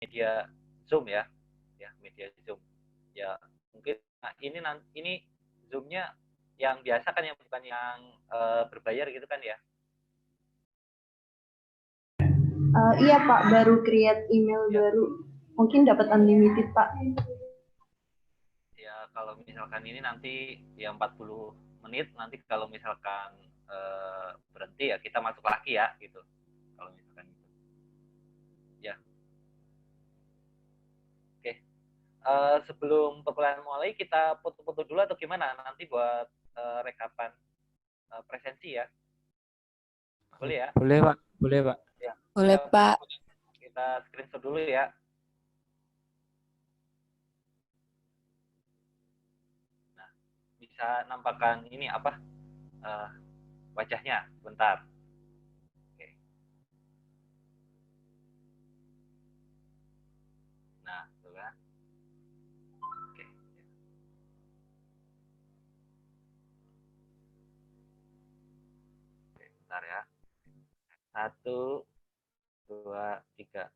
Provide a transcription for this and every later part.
media Zoom ya, media Zoom. Ya mungkin ini Zoom-nya yang biasa kan, yang bukan yang berbayar gitu kan ya? Iya Pak, baru create email Ya. baru, mungkin dapat unlimited Pak. Ya kalau misalkan ini nanti ya 40 menit, nanti kalau misalkan berhenti ya kita masuk lagi ya gitu. Kalau misalkan gitu. Ya. Oke. Sebelum perkuliahan mulai kita foto-foto dulu atau gimana? Nanti buat rekapan presensi ya. Boleh ya? Boleh Pak, boleh Pak. Ya. Boleh Ya, Pak. kita screenshot dulu ya. Nah, bisa nampakkan ini apa? Wajahnya, bentar. Oke. Nah, tuh kan. Oke. Oke, bentar ya. 1, 2, 3.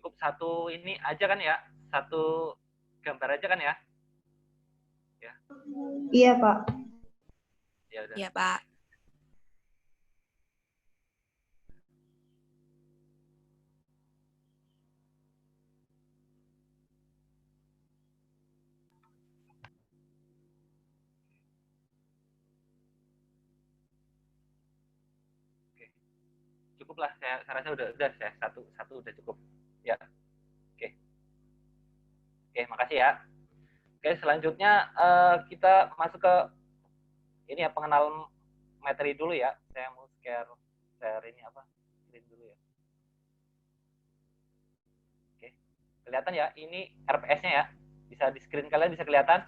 Cukup satu ini aja kan ya? Satu gambar aja kan ya? Ya. Iya Pak. Ya udah. Iya Pak. Oke. Cukup lah, saya rasa udah saya satu udah cukup. Ya. Oke. Oke, makasih ya. Oke, selanjutnya kita masuk ke ini ya, pengenalan materi dulu ya. Saya mau share ini apa? Screen dulu ya. Oke. Kelihatan ya, ini RPS-nya ya. Bisa di screen kalian bisa kelihatan?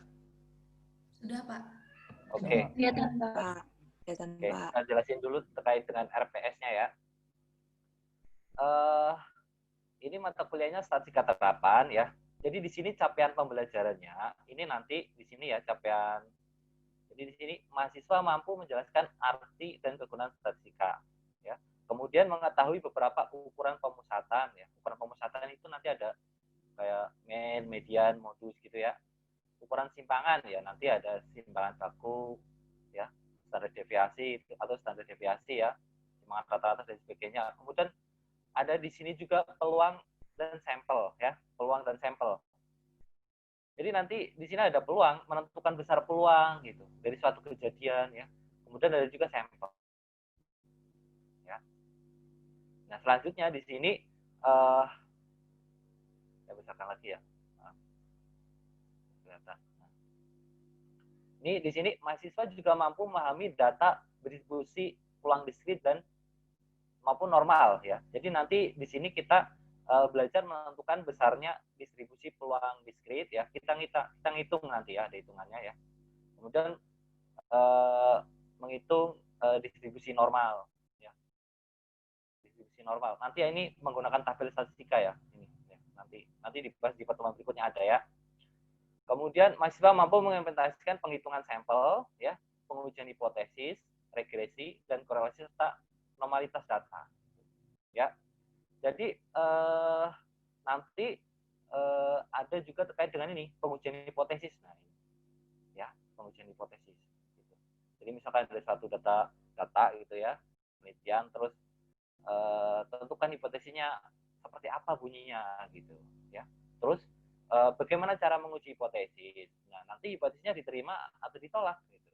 Sudah Pak. Oke. Kelihatan Pak. Kelihatan Oke, Pak. kita jelasin dulu terkait dengan RPS-nya ya. Ini mata kuliahnya statistika terapan ya. Jadi di sini capaian pembelajarannya, ini nanti di sini ya capaian. Jadi di sini mahasiswa mampu menjelaskan arti dan kegunaan statistika ya. Kemudian mengetahui beberapa ukuran pemusatan ya. Ukuran pemusatan itu nanti ada kayak mean, median, modus gitu ya. Ukuran simpangan ya, nanti ada simpangan baku ya, standar deviasi atau standar deviasi ya, simpangan rata-rata dan sebagainya. Kemudian ada di sini juga peluang dan sampel ya, peluang dan sampel. Jadi nanti di sini ada peluang, menentukan besar peluang gitu dari suatu kejadian ya. Kemudian ada juga sampel. Ya. Nah selanjutnya di sini saya besarkan lagi ya. Kelihatan. Ini di sini mahasiswa juga mampu memahami data berdistribusi peluang diskrit dan maupun normal ya. Jadi nanti di sini kita belajar menentukan besarnya distribusi peluang diskrit ya. Kita ngitung nanti ya, ada hitungannya ya. Kemudian menghitung distribusi normal ya. Distribusi normal. Nanti ya ini menggunakan tabel statistika ya. Ini ya. Nanti dibahas di pertemuan berikutnya ada ya. Kemudian mahasiswa mampu mengimplementasikan penghitungan sampel ya, pengujian hipotesis, regresi dan korelasi serta normalitas data. Ya. Jadi nanti ada juga terkait dengan ini pengujian hipotesis. Nah, ini ya, pengujian hipotesis. Gitu. Jadi misalkan ada suatu data gitu ya, penelitian, terus tentukan hipotesisnya seperti apa bunyinya gitu ya. Terus bagaimana cara menguji hipotesis? Nah, nanti hipotesisnya diterima atau ditolak gitu.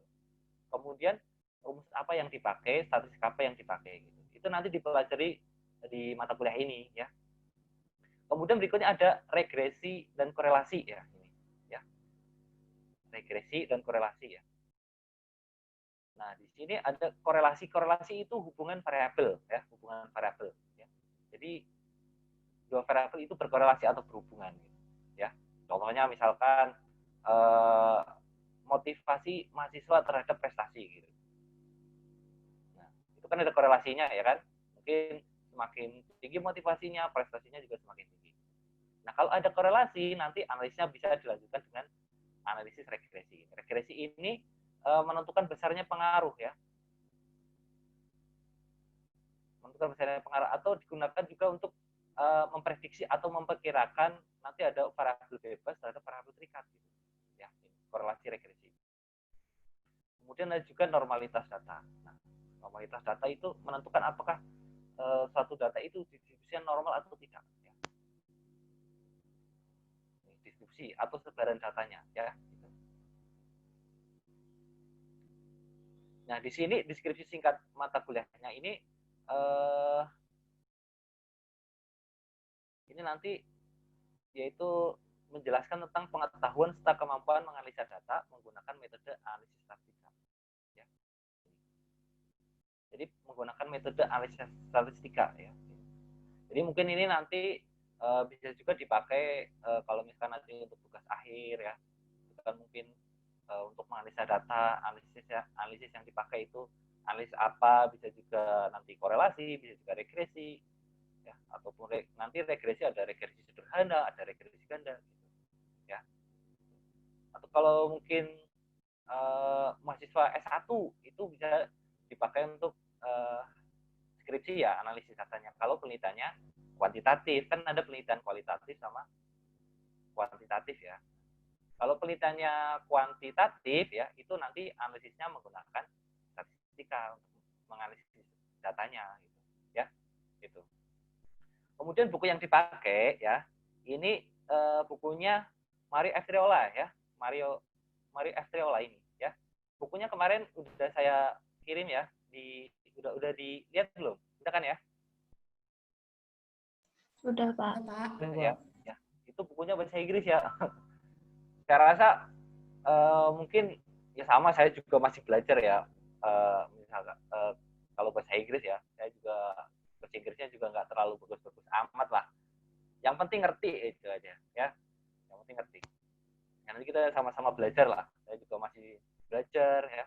Kemudian rumus apa yang dipakai, statistik apa yang dipakai gitu. Itu nanti dipelajari di mata kuliah ini ya. Kemudian berikutnya ada regresi dan korelasi ya ini ya. Regresi dan korelasi ya. Nah, di sini ada korelasi itu hubungan variabel ya, hubungan variabel ya. Jadi dua variabel itu berkorelasi atau berhubungan gitu, ya. Contohnya misalkan motivasi mahasiswa terhadap prestasi gitu. Nah, itu kan ada korelasinya ya kan? Mungkin semakin tinggi motivasinya, prestasinya juga semakin tinggi. Nah, kalau ada korelasi, nanti analisisnya bisa dilanjutkan dengan analisis regresi. Regresi ini menentukan besarnya pengaruh ya. Menentukan besarnya pengaruh atau digunakan juga untuk memprediksi atau memperkirakan nanti ada variabel bebas terhadap variabel terikat gitu. Ya, korelasi regresi. Kemudian ada juga normalitas data. Nah, normalitas data itu menentukan apakah suatu data itu distribusinya normal atau tidak. Ya. Distribusi atau sebaran datanya. Ya. Nah, di sini deskripsi singkat mata kuliahnya ini nanti yaitu menjelaskan tentang pengetahuan serta kemampuan menganalisa data menggunakan metode analisis statistika. Ya. Jadi menggunakan metode analisis statistika ya. Jadi mungkin ini nanti bisa juga dipakai kalau misalkan nanti untuk tugas akhir ya. Itu kan mungkin untuk menganalisa data, analisis yang dipakai itu analisis apa, bisa juga nanti korelasi, bisa juga regresi, ya, ataupun nanti regresi ada regresi sederhana, ada regresi ganda, gitu, ya. Atau kalau mungkin mahasiswa S1 itu bisa dipakai untuk skripsi ya, analisis datanya. Kalau penelitiannya kuantitatif, kan ada penelitian kualitatif sama kuantitatif ya. Kalau penelitiannya kuantitatif ya, itu nanti analisisnya menggunakan statistika untuk menganalisis datanya gitu. Ya. Gitu. Kemudian buku yang dipakai ya, ini bukunya Mario Estriola ya. Mario Estriola ini ya. Bukunya kemarin udah saya kirim ya, udah dilihat belum? Udah kan ya? Sudah, Pak. Pak. Ya, ya. Itu bukunya bahasa Inggris ya. Saya rasa mungkin ya sama, saya juga masih belajar ya. Misalkan kalau bahasa Inggris ya, saya juga bahasa Inggrisnya juga nggak terlalu bagus-bagus amat lah. Yang penting ngerti itu aja ya. Yang penting ngerti. Ya, nanti kita sama-sama belajar lah. Saya juga masih belajar ya.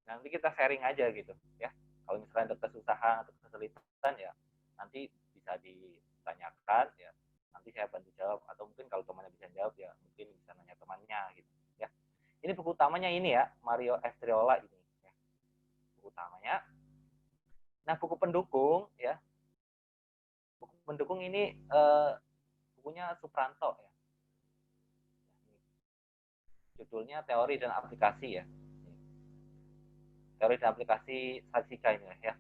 Nanti kita sharing aja gitu ya. Kalau misalkan ada kesusahan atau kesulitan ya nanti bisa ditanyakan ya. Nanti saya bantu jawab, atau mungkin kalau temannya bisa jawab ya mungkin bisa nanya temannya gitu ya. Ini buku utamanya ini ya, Mario Estriola ini ya. Buku utamanya. Nah, buku pendukung ya. Buku pendukung ini bukunya Supranto ya. Judulnya Teori dan Aplikasi ya. Teori dan Aplikasi Statistika ini ya.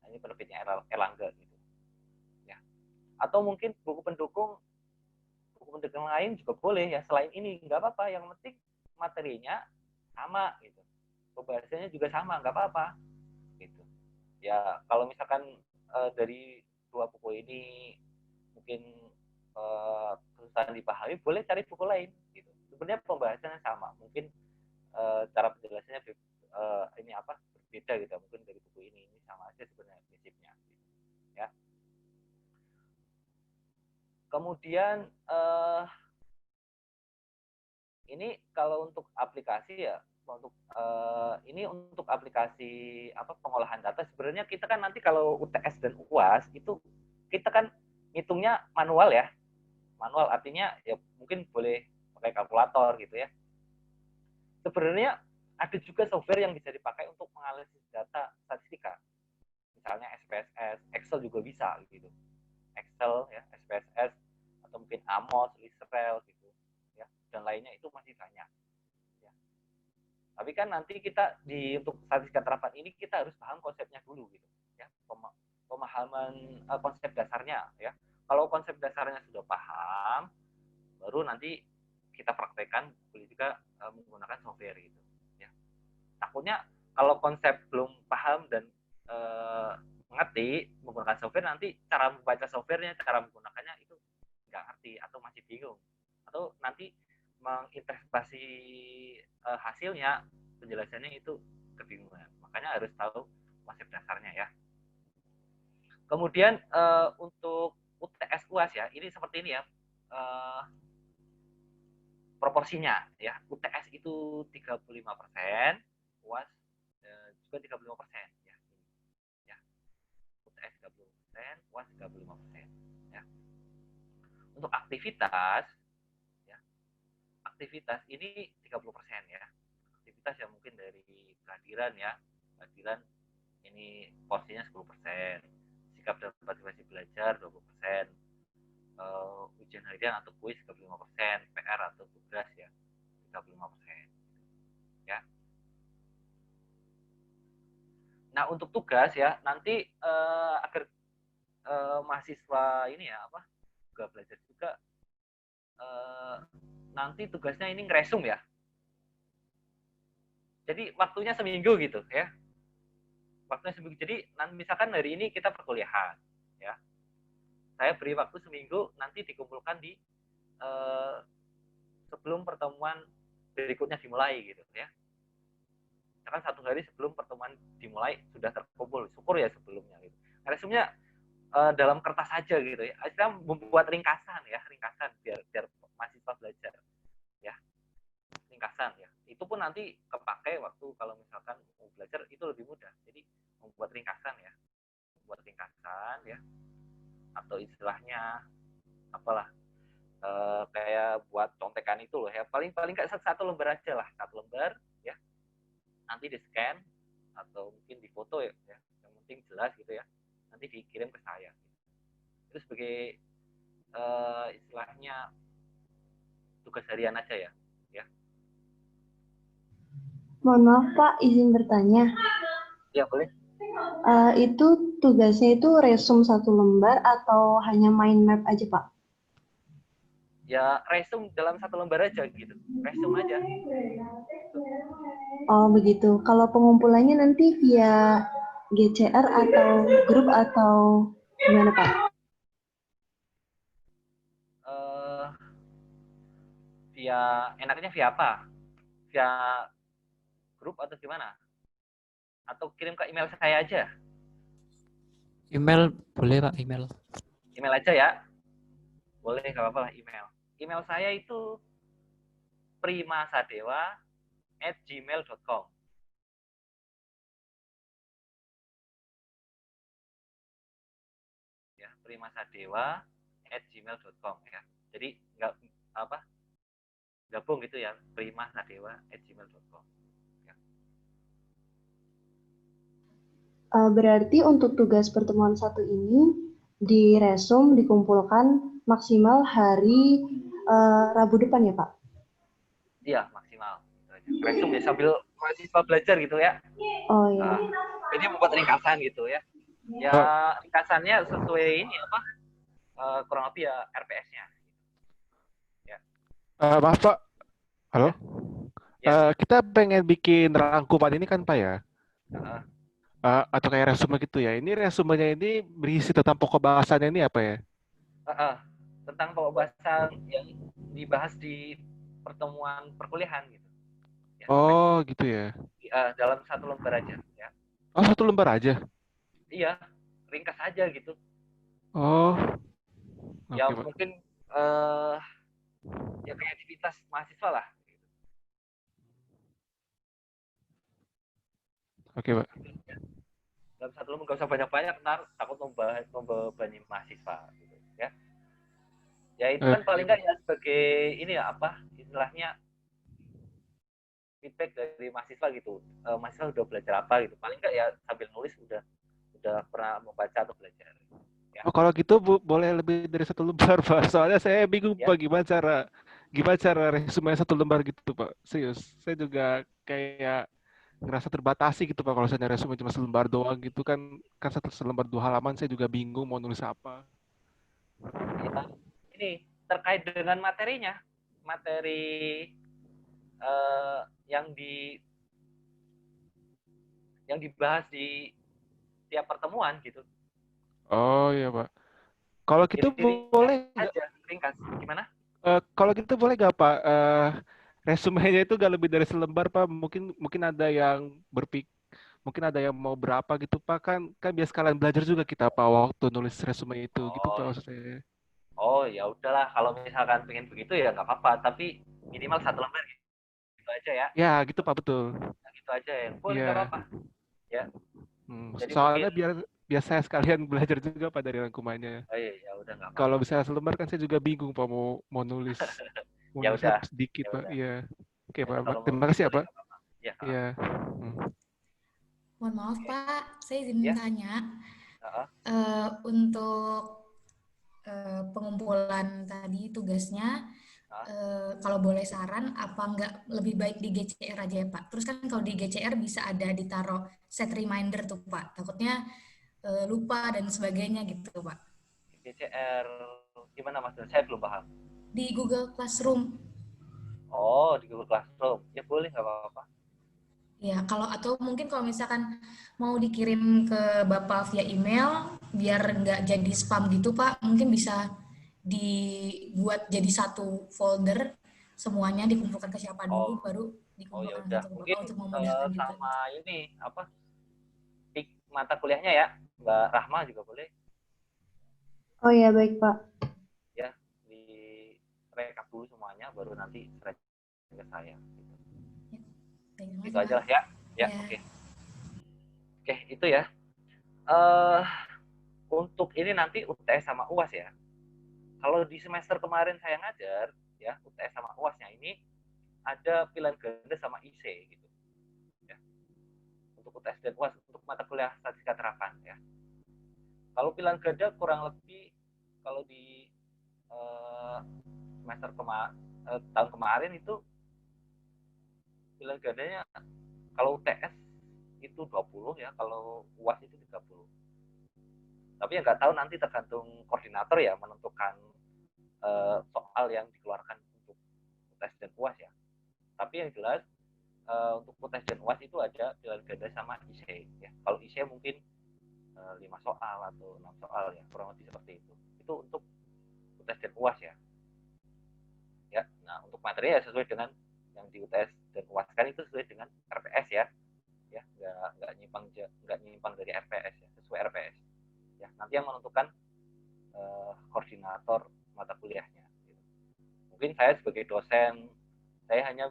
Nah, ini penerbitnya Erlangga gitu. Ya. Atau mungkin buku pendukung lain juga boleh ya, selain ini nggak apa-apa, yang penting materinya sama gitu, pembahasannya juga sama, nggak apa-apa gitu ya. Kalau misalkan dari dua buku ini mungkin kesusahan dipahami, boleh cari buku lain gitu. Sebenarnya pembahasannya sama, mungkin cara penjelasannya ini apa berbeda gitu, mungkin dari buku ini sama aja sebenarnya prinsipnya gitu. Ya. Kemudian ini kalau untuk aplikasi ya, untuk ini untuk aplikasi apa pengolahan data, sebenarnya kita kan nanti kalau UTS dan UAS itu kita kan ngitungnya manual ya. Manual artinya ya mungkin boleh pakai kalkulator gitu ya. Sebenarnya ada juga software yang bisa dipakai untuk menganalisis data statistika. Misalnya SPSS, Excel juga bisa gitu. Excel ya, SPSS, atau mungkin Amos, Lisrel gitu ya, dan lainnya itu masih banyak ya. Tapi kan nanti kita untuk statistika terapan ini kita harus paham konsepnya dulu gitu ya, pemahaman konsep dasarnya ya. Kalau konsep dasarnya sudah paham, baru nanti kita praktekkan boleh juga menggunakan software gitu ya. Takutnya kalau konsep belum paham dan mengerti menggunakan software, nanti cara membaca softwarenya, cara menggunakannya itu nggak ngerti atau masih bingung, atau nanti menginterpretasi hasilnya, penjelasannya itu kebingungan. Makanya harus tahu konsep dasarnya ya. Kemudian untuk UTS UAS ya, ini seperti ini ya. Proporsinya ya. UTS itu 35%, UAS juga 35% ya. Ya. UTS 30%, UAS 35% ya. Untuk aktivitas ya. Aktivitas ini 30% ya. Aktivitas yang mungkin dari kehadiran ya. Kehadiran ini porsinya 10%. Sikap dan partisipasi belajar 20%. Ujian harian atau kuis 35%, PR atau tugas ya 35%. Ya. Nah, untuk tugas ya nanti agar mahasiswa ini ya apa? Juga belajar juga nanti tugasnya ini ngeresum ya. Jadi waktunya seminggu gitu ya. Waktunya seminggu. Jadi misalkan hari ini kita perkuliahan ya. Saya beri waktu seminggu nanti dikumpulkan di sebelum pertemuan berikutnya dimulai gitu ya. Misalkan 1 hari sebelum pertemuan dimulai sudah terkumpul, syukur ya sebelumnya gitu. Resumnya dalam kertas saja gitu ya. Saya membuat ringkasan biar mahasiswa belajar ya. Ringkasan ya. Itu pun nanti kepakai waktu kalau misalkan mau belajar itu lebih mudah. Jadi membuat ringkasan ya. Membuat ringkasan ya. Atau istilahnya apalah kayak buat contekan itu loh ya, paling kayak satu lembar aja lah, 1 lembar ya, nanti di scan atau mungkin di foto ya, yang penting jelas gitu ya, nanti dikirim ke saya. Itu sebagai istilahnya tugas harian aja ya. Mohon maaf Pak, izin bertanya. Ya boleh. Itu tugasnya itu resum 1 lembar atau hanya mind map aja Pak? Ya resum dalam 1 lembar aja gitu, resum aja. Oh begitu. Kalau pengumpulannya nanti via GCR atau grup atau gimana Pak? Enaknya via apa? Via grup atau gimana? Atau kirim ke email saya aja? Email boleh Pak, email. Email aja ya. Boleh, nggak apa-apa lah email. Email saya itu primasadewa@gmail.com. Ya, primasadewa@gmail.com ya. Jadi nggak apa gabung gitu ya, primasadewa@gmail.com. Ya. Berarti untuk tugas pertemuan 1 ini diresum, dikumpulkan maksimal hari Rabu depan ya Pak? Iya, maksimal. Resum ya sambil mahasiswa belajar gitu ya. Oh iya. Jadi membuat ringkasan gitu ya. Ya ringkasannya sesuai ini apa? Kurang lebih ya RPS-nya. Ya. Maaf Pak, halo? Ya. Kita pengen bikin rangkuman ini kan Pak ya? Uh, Atau kayak resume gitu ya. Ini resumenya ini berisi tentang pokok bahasannya ini apa ya? Tentang pokok bahasan yang dibahas di pertemuan perkuliahan gitu. Ya, Oh gitu ya. Dalam 1 lembar aja ya. Oh 1 lembar aja? Iya, ringkas aja gitu. Oh. Ya Oke, Pak. mungkin ya kreativitas mahasiswa lah. Oke Pak. Dalam 1 lembar nggak usah banyak-banyak, ntar takut membebani mahasiswa gitu ya. Ya itu kan paling nggak ya sebagai ini ya apa istilahnya feedback dari mahasiswa gitu. Mahasiswa udah belajar apa gitu. Paling nggak ya sambil nulis udah pernah membaca atau belajar. Ya. Oh kalau gitu boleh lebih dari 1 lembar Pak. Soalnya saya bingung Ya. Pak gimana cara resume 1 lembar gitu Pak. Serius, saya juga kayak ngerasa terbatasi gitu Pak kalau saya resume cuma 1 lembar doang gitu kan 1 lembar 2 halaman saya juga bingung mau nulis apa. Ya, ini terkait dengan materinya, materi yang dibahas di tiap pertemuan gitu. Oh iya Pak. Kalau gitu Jadi boleh nggak? aja ringkas. Gimana? Kalau gitu boleh nggak Pak resumenya itu gak lebih dari selembar Pak. Mungkin ada yang mungkin ada yang mau berapa gitu Pak. Kan biar sekalian belajar juga kita Pak waktu nulis resume itu gitu Pak Oh, maksud saya. oh ya udahlah kalau misalkan pengen begitu ya nggak apa-apa, tapi minimal 1 lembar gitu aja ya. Ya gitu Pak betul. Nah, gitu aja ya. Boleh nggak Iya. apa-apa ya. Jadi mungkin Soalnya biar saya sekalian belajar juga Pak dari rangkumannya. oh iya ya udah nggak Kalau apa-apa. misalnya selembar kan saya juga bingung Pak mau Ya nulisnya udah, sedikit ya Pak. udah. Iya. Oke Ya Pak. udah kalau mau Terima begitu kasih ya boleh Pak. nggak apa-apa. Ya, Iya. Hmm. Mohon maaf Pak, saya izin ya, tanya heeh. untuk pengumpulan tadi tugasnya, Heeh. kalau boleh saran, apa nggak lebih baik di GCR aja ya Pak? Terus kan kalau di GCR bisa ada ditaruh set reminder tuh Pak, takutnya lupa dan sebagainya gitu Pak. GCR gimana Mas? Saya belum paham. Di Google Classroom. Oh, di Google Classroom. Ya boleh nggak apa-apa. Ya, kalau atau mungkin kalau misalkan mau dikirim ke Bapak via email biar nggak jadi spam gitu Pak, mungkin bisa dibuat jadi satu folder semuanya dikumpulkan ke siapa dulu Oh, baru oh ya dikumpulkan udah. ke Mungkin Bapak untuk memudahkan juga sama gitu. ini apa? Pik mata kuliahnya ya, Mbak Rahma juga boleh Oh ya, baik Pak. ya di rekap dulu semuanya, baru nanti share ke saya. Gitu. Ya, terima Gitu kasih aja Pak. lah ya. Ya, Ya, oke. Oke, itu ya. Eh untuk ini nanti UTS sama UAS ya. Kalau di semester kemarin saya ngajar, ya UTS sama UASnya ini ada pilihan ganda sama IC gitu. Ya. Untuk UTS dan UAS untuk mata kuliah statistika terapan ya. Kalau pilihan ganda kurang lebih kalau di semester tahun kemarin itu pilihan gandanya kalau UTS itu 20 ya, kalau UAS itu 30. Tapi ya nggak tahu nanti tergantung koordinator ya menentukan soal yang dikeluarkan untuk UTS dan UAS ya. Tapi yang jelas untuk UTS dan UAS itu ada pilihan ganda sama IC ya. Kalau IC mungkin 5 soal atau 6 soal ya, kurang lebih seperti itu. Itu untuk UTS dan UAS ya. Ya, nah untuk materi ya sesuai dengan yang di UTS dan UAS kan itu sesuai dengan RPS ya. Ya, nggak nyimpang dari RPS ya, sesuai RPS. Ya, nanti yang menentukan koordinator mata kuliahnya. Gitu. Mungkin saya sebagai dosen, saya hanya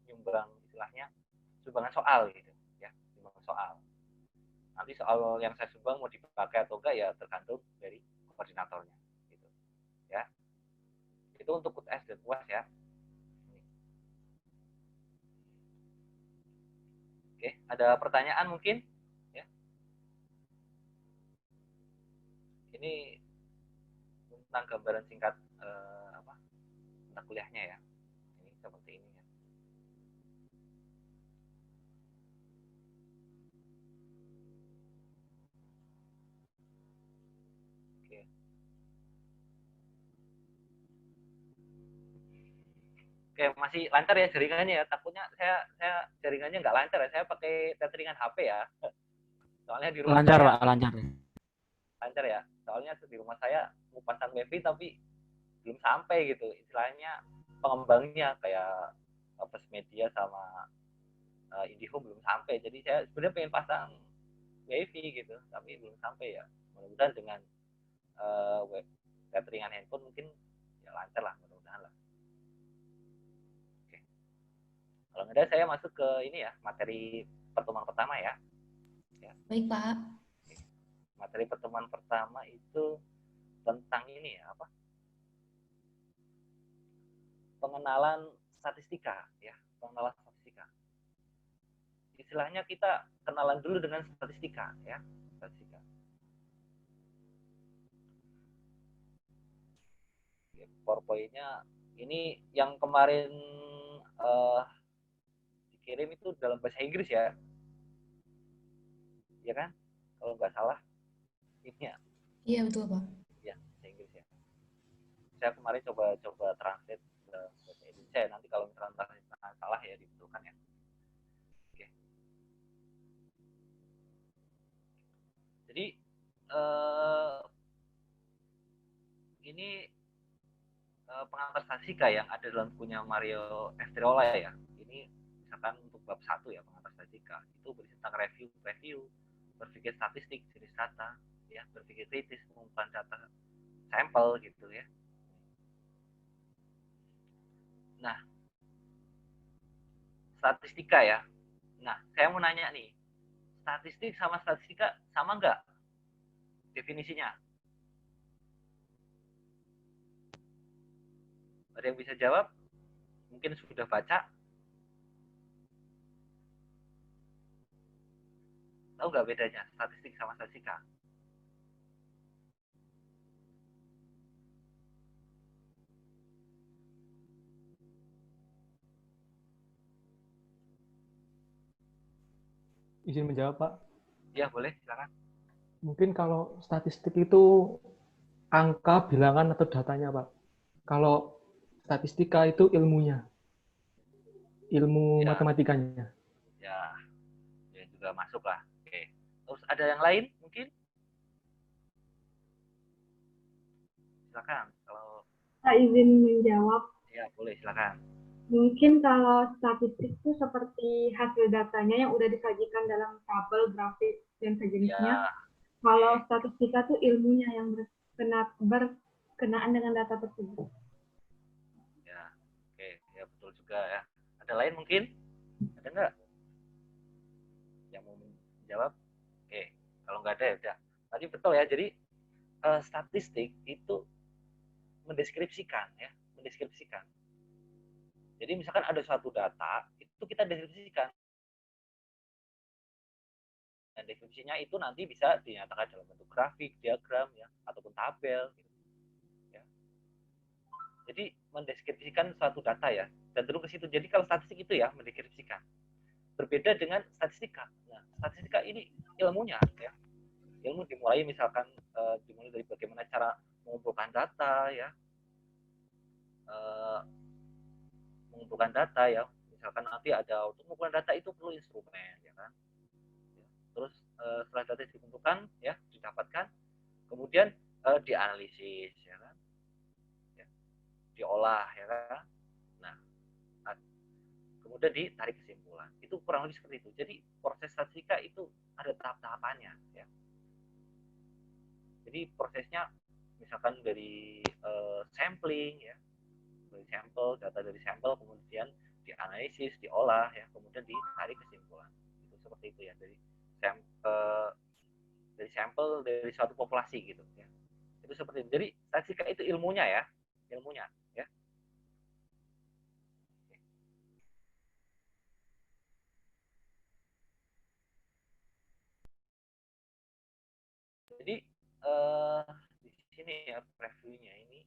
nyumbang istilahnya sumbangan soal gitu, ya, sumbangan soal. Nanti soal yang saya sumbang mau dipakai atau enggak ya tergantung dari koordinatornya, gitu, ya. Itu untuk UTS dan UAS ya. Oke, ada pertanyaan mungkin? Ya, ini tentang gambaran singkat mata kuliahnya ya. Ini seperti ini ya. Oke. Oke, masih lancar ya jaringannya ya. Takutnya saya jaringannya nggak lancar ya. Saya pakai tetheringan HP ya. Soalnya di rumah Lancar, saya Pak, lancar. lancar ya. Soalnya di rumah saya mau pasang wifi tapi belum sampai gitu. Istilahnya pengembangnya kayak Plus Media sama IndiHome belum sampai. Jadi saya sebenarnya pengen pasang wifi gitu, tapi belum sampai ya. Mudah-mudahan dengan web tetheringan handphone mungkin ya lancar lah, mudah-mudahan lah. Oke. Kalau nggak ada saya masuk ke ini ya, materi pertemuan pertama ya. baik Pak. Materi pertemuan pertama itu tentang ini ya, apa? Pengenalan statistika ya, pengenalan statistika. Istilahnya kita kenalan dulu dengan statistika ya, statistika. PowerPoint-nya ini yang kemarin dikirim itu dalam bahasa Inggris ya, ya kan? Kalau nggak salah ini ya, Iya betul Pak. ya bahasa Inggris ya. Saya kemarin coba translate ke bahasa Indonesia. Nanti kalau misalnya salah ya dibutuhkan ya. Oke. Jadi ini pengantar statistika yang ada dalam bukunya Mario Estriola ya. Ini misalkan untuk bab 1 ya, pengantar statistika. Itu berisi tentang review, berpikir statistik, jenis data, ya, berpikir kritis, pengumpulan data sampel gitu ya. Nah, statistika ya. Nah, saya mau nanya nih, statistik sama statistika sama nggak definisinya? Ada yang bisa jawab? Mungkin sudah baca. Tahu nggak bedanya statistik sama statistika? Izin menjawab, Pak. Ya, boleh, silakan. Mungkin kalau statistik itu angka, bilangan, atau datanya, Pak. Kalau statistika itu ilmunya, ilmu Ya. matematikanya. Ya, ya juga masuk lah. Oke. Terus ada yang lain mungkin? Silakan. Kalau Saya izin menjawab. ya boleh, silakan. Mungkin kalau statistik itu seperti hasil datanya yang udah disajikan dalam tabel, grafik, dan sejenisnya. Ya, Kalau statistika itu ilmunya yang berkenaan dengan data tersebut. ya. Oke, ya betul juga ya. Ada lain mungkin? Ada nggak yang mau menjawab? Oke, kalau nggak ada ya udah. Tadi betul ya. Jadi statistik itu mendeskripsikan ya, mendeskripsikan. Jadi misalkan ada suatu data, itu kita deskripsikan. Dan deskripsinya itu nanti bisa dinyatakan dalam bentuk grafik, diagram, ya, ataupun tabel. Gitu. Ya. Jadi mendeskripsikan suatu data ya, cenderung ke situ. Jadi kalau statistik itu ya mendeskripsikan. Berbeda dengan statistika. Nah, statistika ini ilmunya ya. Ilmu dimulai misalkan dimulai dari bagaimana cara mengumpulkan data ya. Mengumpulkan data ya. Misalkan nanti ada untuk mengumpulkan data itu perlu instrumen ya kan. Terus setelah data dikumpulkan ya didapatkan, kemudian dianalisis ya kan, ya, diolah ya kan. Nah, kemudian ditarik kesimpulan. Itu kurang lebih seperti itu. Jadi proses statistika itu ada tahap-tahapannya ya. Jadi prosesnya misalkan dari sampling ya, dari sampel, data dari sampel, kemudian dianalisis, diolah ya, kemudian ditarik kesimpulan. Itu seperti itu ya, dari sampel dari suatu populasi gitu ya. Itu seperti itu. Jadi statistika itu ilmunya ya, ilmunya ya. Jadi di sini ya previewnya ini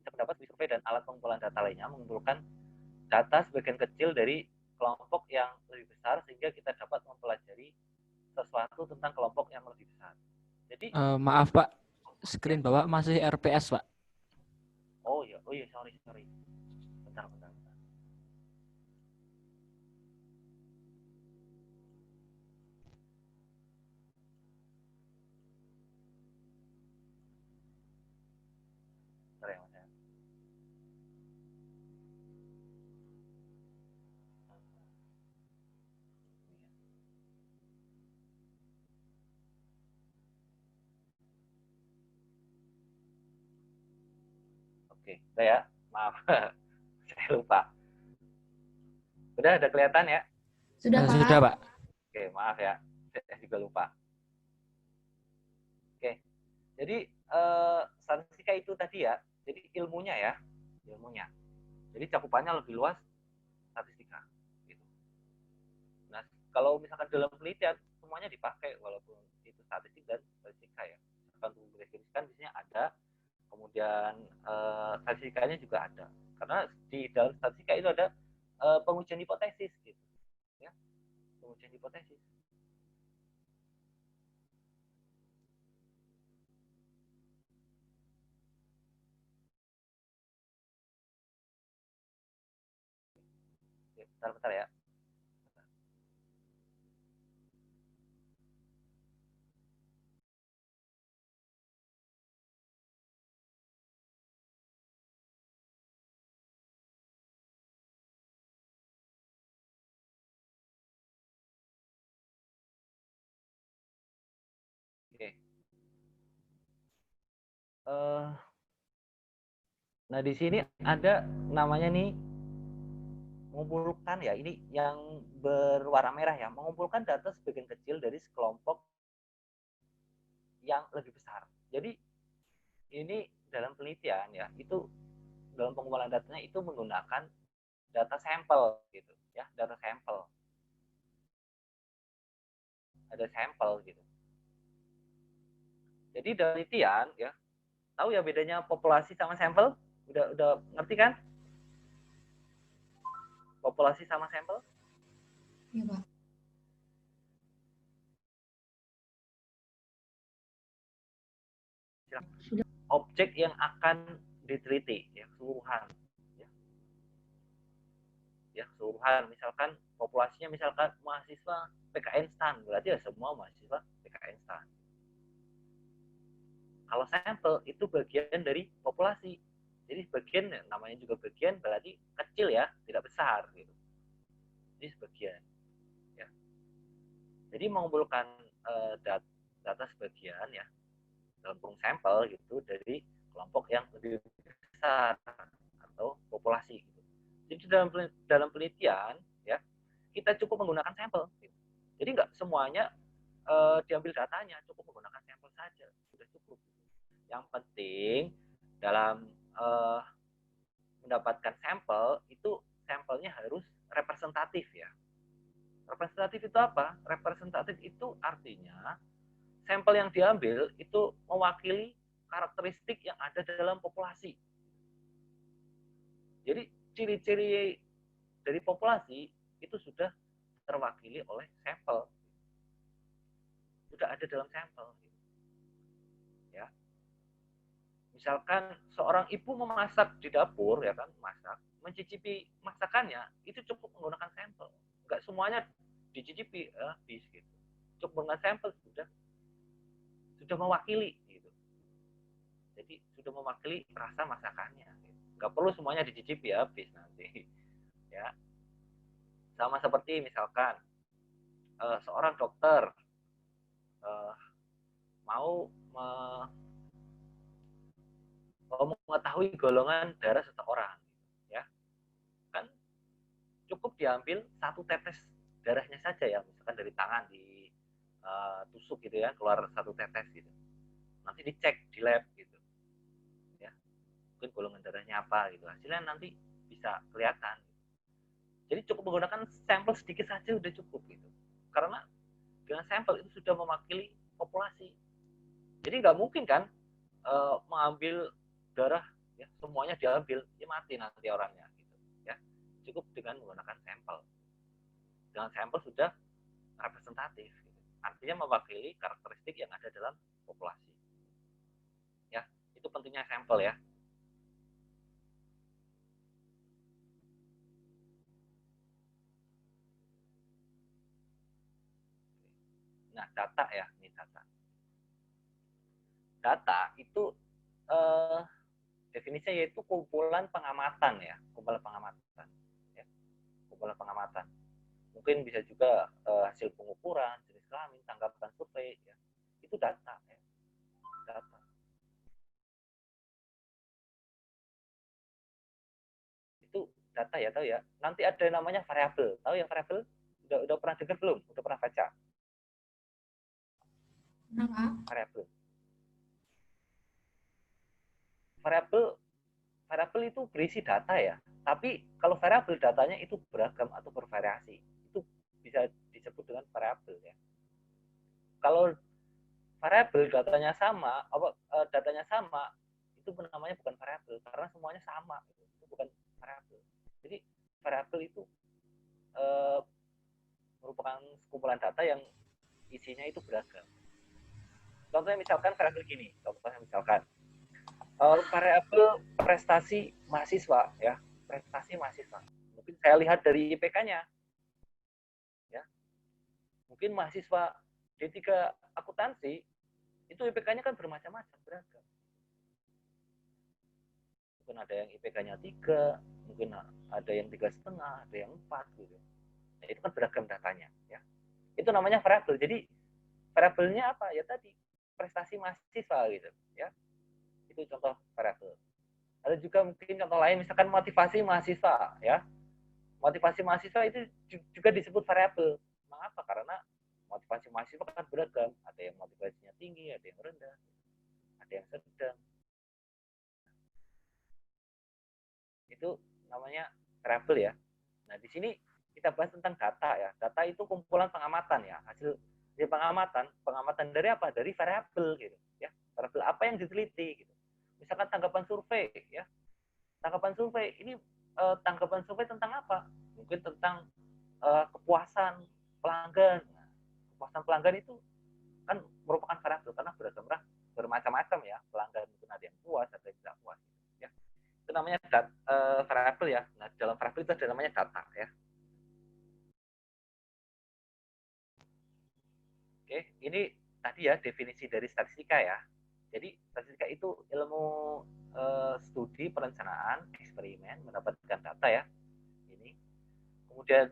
kita mendapat survei dan alat pengumpulan data lainnya mengumpulkan data sebagian kecil dari kelompok yang lebih besar sehingga kita dapat mempelajari sesuatu tentang kelompok yang lebih besar. Jadi maaf Pak, screen Bapak masih RPS Pak. oh iya, sorry. Bentar. Bentar ya Mas ya. Oke, udah ya. Maaf. Saya lupa. Udah ada kelihatan ya? Sudah, Pak. Sudah Pak. Oke, maaf ya. Saya juga lupa. Oke. Jadi statistika itu tadi ya. Jadi ilmunya ya, ilmunya. Jadi cakupannya lebih luas statistika. Gitu. Nah, kalau misalkan dalam penelitian semuanya dipakai walaupun itu statistik dan statistika ya. Misalkan untuk mendeskripsikan biasanya ada, kemudian statistikanya juga ada. Karena di dalam statistika itu ada pengujian hipotesis gitu. Ya. Pengujian hipotesis. Bentar ya. Nah, di sini ada namanya nih mengumpulkan ya, ini yang berwarna merah ya, mengumpulkan data sebagian kecil dari sekelompok yang lebih besar. Jadi ini dalam penelitian ya, itu dalam pengumpulan datanya itu menggunakan data sampel gitu ya, data sampel. Ada sampel gitu. Jadi dalam penelitian ya, tahu ya bedanya populasi sama sampel? Udah ngerti kan? Populasi sama sampel? Iya, Pak. Objek yang akan diteliti ya, keseluruhan ya, keseluruhan. Misalkan populasinya misalkan mahasiswa PKN STAN, berarti ya semua mahasiswa PKN STAN. Kalau sampel itu bagian dari populasi, jadi bagian, namanya juga bagian, berarti kecil ya, tidak besar gitu. Jadi sebagian ya. Jadi mengumpulkan data sebagian ya, dalam kurung sampel gitu, dari kelompok yang lebih besar atau populasi gitu. Jadi dalam penelitian ya, kita cukup menggunakan sampel gitu. Jadi nggak semuanya diambil datanya, cukup menggunakan sampel saja, sudah cukup. Yang penting dalam mendapatkan sampel itu, sampelnya harus representatif ya. Representatif itu apa? Representatif itu artinya sampel yang diambil itu mewakili karakteristik yang ada dalam populasi. Jadi ciri-ciri dari populasi itu sudah terwakili oleh sampel, sudah ada dalam sampel. Ya, misalkan seorang ibu memasak di dapur ya kan, masak, mencicipi masakannya itu cukup menggunakan sampel. Enggak semuanya dicicipi habis gitu. Cukup menggunakan sampel sudah mewakili gitu. Jadi sudah mewakili rasa masakannya. Gitu. Enggak perlu semuanya dicicipi habis nanti. Ya. Sama seperti misalkan seorang dokter mau mengetahui golongan darah seseorang, ya kan cukup diambil satu tetes darahnya saja ya, misalkan dari tangan ditusuk gitu ya, keluar satu tetes gitu, nanti dicek di lab gitu, ya mungkin golongan darahnya apa gitu, hasilnya nanti bisa kelihatan. Jadi cukup menggunakan sampel sedikit saja udah cukup gitu, karena dengan sampel itu sudah mewakili populasi. Jadi nggak mungkin kan mengambil darah ya, semuanya diambil, ya mati nanti orangnya gitu ya. Cukup dengan menggunakan sampel. Dengan sampel sudah representatif gitu. Artinya mewakili karakteristik yang ada dalam populasi. Ya, itu pentingnya sampel ya. Nah, data ya, ini data. Data itu definisinya yaitu kumpulan pengamatan ya, kumpulan pengamatan. Ya, kumpulan pengamatan. Mungkin bisa juga hasil pengukuran, jenis kelamin, tanggapan survei, ya. Itu data. Ya. Data. Itu data ya, tahu ya. Nanti ada namanya variabel. Tahu ya variabel? Udah pernah dengar belum? Udah pernah baca? Kenapa? Variabel. Variabel itu berisi data ya. Tapi kalau variabel datanya itu beragam atau bervariasi. Itu bisa disebut dengan variabel ya. Kalau variabel datanya sama, itu namanya bukan variabel karena semuanya sama, itu bukan variabel. Jadi variabel itu merupakan kumpulan data yang isinya itu beragam. Contohnya misalkan variabel gini, contohnya misalkan variabel prestasi mahasiswa ya, prestasi mahasiswa. Mungkin saya lihat dari IPK-nya, ya. Mungkin mahasiswa D3 akuntansi itu IPK-nya kan bermacam-macam, beragam. Mungkin ada yang IPK-nya 3, mungkin ada yang 3,5, ada yang 4 gitu. Nah, itu kan beragam datanya ya. Itu namanya variabel. Jadi variabelnya apa? Ya tadi prestasi mahasiswa gitu ya. Itu contoh variabel. Ada juga mungkin contoh lain, misalkan motivasi mahasiswa, ya. Motivasi mahasiswa itu juga disebut variabel. Mengapa? Karena motivasi mahasiswa kan beragam. Ada yang motivasinya tinggi, ada yang rendah, ada yang sedang. Itu namanya variabel ya. Nah, di sini kita bahas tentang data ya. Data itu kumpulan pengamatan ya. Hasil dari pengamatan dari apa? Dari variabel gitu ya. Variabel apa yang diteliti gitu. Misalkan tanggapan survei ya. Tanggapan survei ini tanggapan survei tentang apa? Mungkin tentang kepuasan pelanggan. Nah, kepuasan pelanggan itu kan merupakan variabel karena bermacam-macam ya. Pelanggan mungkin ada yang puas, ada yang tidak puas ya. Itu namanya variabel ya. Nah, dalam variabel itu ada namanya data ya. Oke, ini tadi ya definisi dari statistika ya. Jadi statistika itu ilmu studi perencanaan eksperimen mendapatkan data ya. Ini kemudian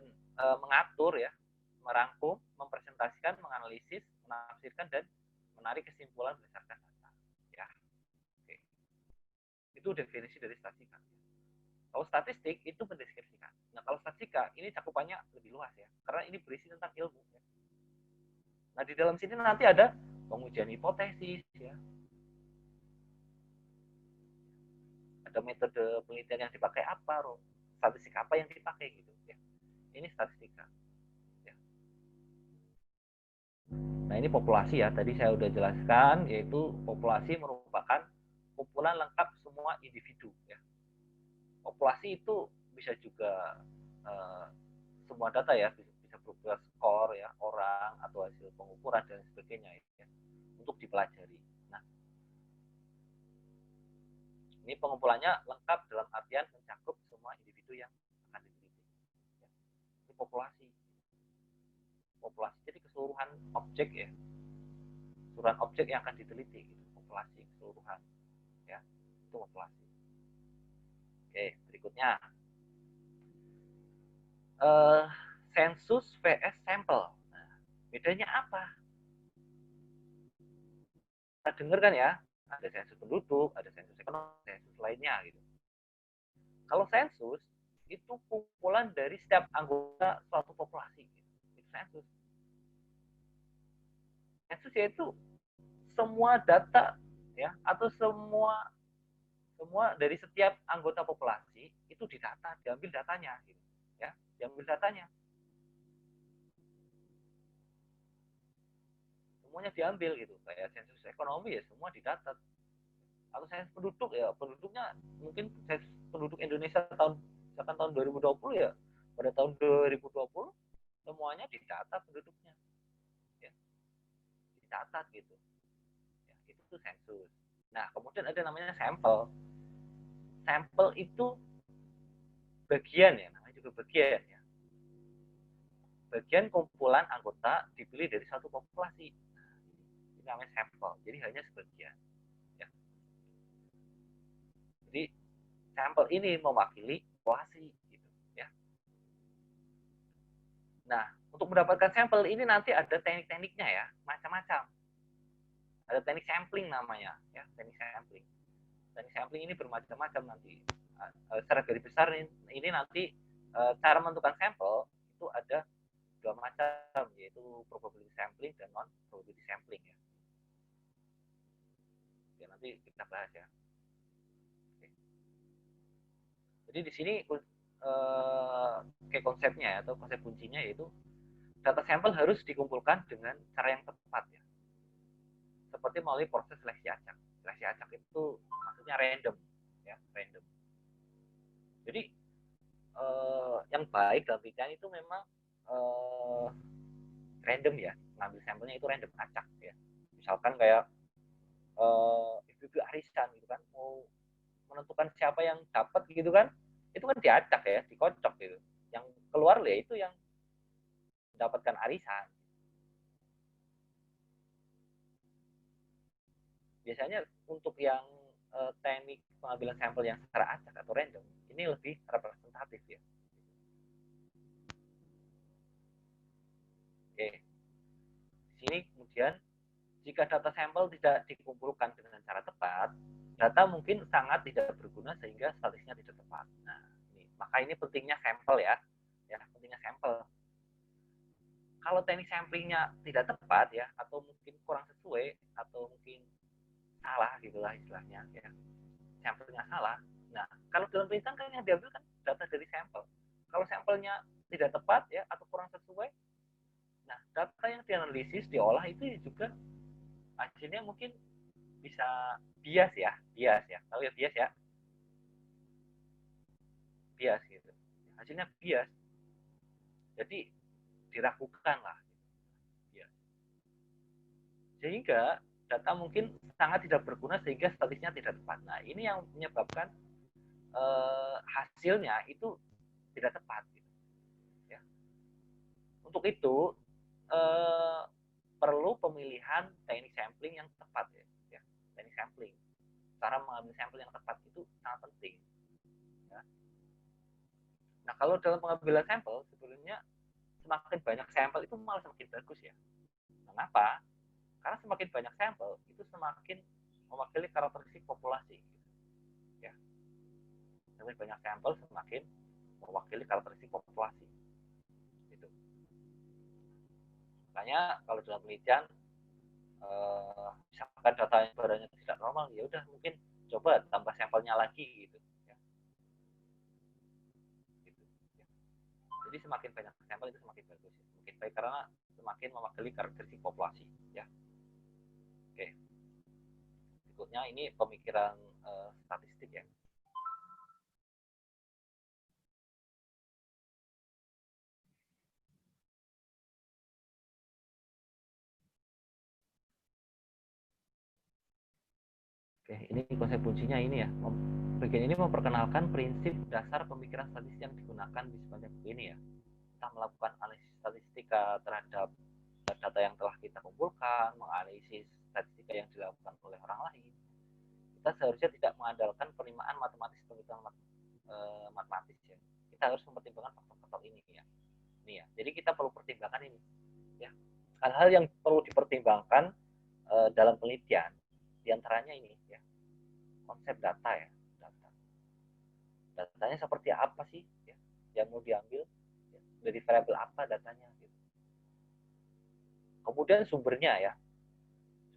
mengatur ya, merangkum, mempresentasikan, menganalisis, menafsirkan dan menarik kesimpulan berdasarkan data. Ya, oke. Itu definisi dari statistika. Kalau statistik itu mendeskripsikan. Nah, kalau statistika ini cakupannya lebih luas ya, karena ini berisi tentang ilmu. Ya. Nah, di dalam sini nanti ada pengujian hipotesis ya. Ada metode penelitian yang dipakai apa, statistik apa yang dipakai gitu ya. Ini statistika. Ya. Nah, ini populasi ya. Tadi saya udah jelaskan, yaitu populasi merupakan kumpulan lengkap semua individu ya. Populasi itu bisa juga semua data ya, bisa berupa skor ya orang atau hasil pengukuran dan sebagainya ya, untuk dipelajari. Nah, ini pengumpulannya lengkap dalam artian mencakup semua individu yang akan diteliti. Ya. Ini populasi. Populasi jadi keseluruhan objek ya, keseluruhan objek yang akan diteliti. Gitu. Populasi keseluruhan, ya itu populasi. Oke, berikutnya sensus vs sampel. Nah, bedanya apa? Kita dengar kan ya, ada sensus penduduk, ada sensus ekonomi, sensus lainnya gitu. Kalau sensus itu kumpulan dari setiap anggota suatu populasi. Gitu. Itu sensus. Sensus yaitu semua data ya atau semua dari setiap anggota populasi itu didata, diambil datanya gitu. Ya, diambil datanya. Semuanya diambil gitu. Kayak sensus ekonomi ya semua didata. Atau sensus penduduk ya, penduduknya mungkin sensus penduduk Indonesia misalkan tahun 2020 ya, pada tahun 2020 semuanya didata penduduknya. Ya. Dicatat gitu. Ya, itu tuh sensus. Nah, kemudian ada namanya sampel. Sampel itu bagian ya, namanya juga bagian ya. Bagian kumpulan anggota dipilih dari satu populasi. Nah, ini namanya sampel. Jadi hanya sebagian. Ya. Jadi sampel ini mewakili populasi gitu ya. Nah, untuk mendapatkan sampel ini nanti ada teknik-tekniknya ya, macam-macam. Ada teknik sampling namanya ya, teknik sampling. Teknik sampling ini bermacam-macam nanti. Secara garis besar ini nanti cara menentukan sampel itu ada dua macam, yaitu probability sampling dan non probability sampling ya. Ya nanti kita bahas ya. Oke. Jadi di sini kayak konsepnya ya, atau konsep kuncinya yaitu data sampel harus dikumpulkan dengan cara yang tepat ya. Seperti melalui proses seleksi acak. Seleksi acak itu maksudnya random ya, random. Jadi yang baik dalam penelitian itu memang random ya, ngambil sampelnya itu random, acak ya. Misalkan kayak ibu-ibu arisan gitu kan, mau menentukan siapa yang dapat gitu kan, itu kan diacak ya, dikocok gitu. Yang keluar ya itu yang mendapatkan arisan. Biasanya untuk yang teknik pengambilan sampel yang secara acak atau random, ini lebih representatif ya. Oke. Di sini kemudian jika data sampel tidak dikumpulkan dengan cara tepat, data mungkin sangat tidak berguna sehingga statistiknya tidak tepat. Nah, maka ini pentingnya sampel ya, pentingnya sampel. Kalau teknik samplingnya tidak tepat ya, atau mungkin kurang sesuai, atau mungkin salah gitulah istilahnya ya, sampelnya salah. Nah, kalau dalam penelitian kan yang diambil kan data dari sampel. Kalau sampelnya tidak tepat ya atau kurang sesuai, nah data yang dianalisis, diolah itu juga hasilnya mungkin bisa bias ya, tahu ya bias ya, bias gitu. Hasilnya bias, jadi diragukan lah. Ya. Sehingga data mungkin sangat tidak berguna sehingga statistiknya tidak tepat. Nah, ini yang menyebabkan hasilnya itu tidak tepat. Gitu. Ya. Untuk itu perlu pemilihan teknik sampling yang tepat ya. Teknik sampling. Cara mengambil sampel yang tepat itu sangat penting. Ya. Nah, kalau dalam pengambilan sampel sebenarnya semakin banyak sampel itu malah semakin bagus ya. Kenapa? Karena semakin banyak sampel itu semakin mewakili karakteristik populasi. Ya. Semakin banyak sampel semakin mewakili karakteristik populasi. Gitu. Makanya kalau dalam penelitian misalkan data yang badannya tidak normal, ya udah mungkin coba tambah sampelnya lagi gitu. Jadi semakin banyak sampel itu semakin bagus, semakin baik karena semakin mewakili karakteristik populasi, ya. Oke. Berikutnya ini pemikiran statistik ya. Oke, ini konsep kuncinya ini ya. Bagian ini memperkenalkan prinsip dasar pemikiran statistik yang digunakan di sepanjang buku ini ya. Kita melakukan analisis statistika terhadap data yang telah kita kumpulkan, menganalisis statistika yang dilakukan oleh orang lain. Kita seharusnya tidak mengandalkan penerimaan penghitungan matematis ya. Kita harus mempertimbangkan faktor-faktor ini ya. Ini ya. Jadi kita perlu pertimbangkan ini ya. Hal-hal yang perlu dipertimbangkan dalam penelitian diantaranya ini ya. Konsep data ya. Datanya seperti apa sih ya, yang mau diambil ya, dari variabel apa datanya gitu. Kemudian sumbernya ya,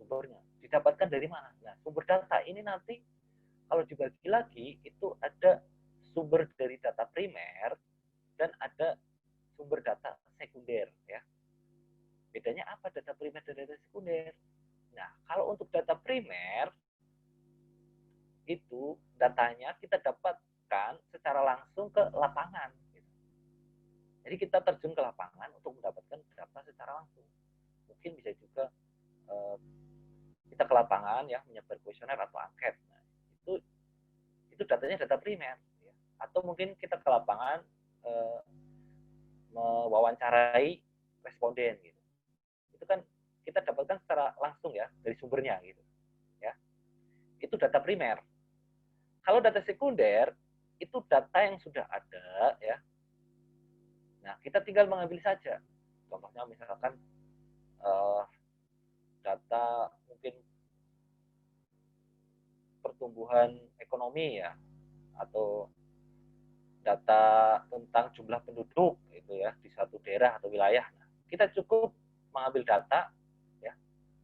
sumbernya didapatkan dari mana. Nah, sumber data ini nanti kalau dibagi lagi itu ada sumber dari data primer dan ada sumber data sekunder ya. Bedanya apa data primer dan data sekunder? Nah, kalau untuk data primer itu datanya kita dapat secara langsung ke lapangan. Jadi kita terjun ke lapangan untuk mendapatkan data secara langsung. Mungkin bisa juga kita ke lapangan ya menyebar kuesioner atau angket. Nah, itu datanya data primer. Ya. Atau mungkin kita ke lapangan mewawancarai responden gitu. Itu kan kita dapatkan secara langsung ya dari sumbernya gitu. Ya. Itu data primer. Kalau data sekunder itu data yang sudah ada ya. Nah, kita tinggal mengambil saja. Contohnya misalkan data mungkin pertumbuhan ekonomi ya, atau data tentang jumlah penduduk itu ya di satu daerah atau wilayah. Nah, kita cukup mengambil data ya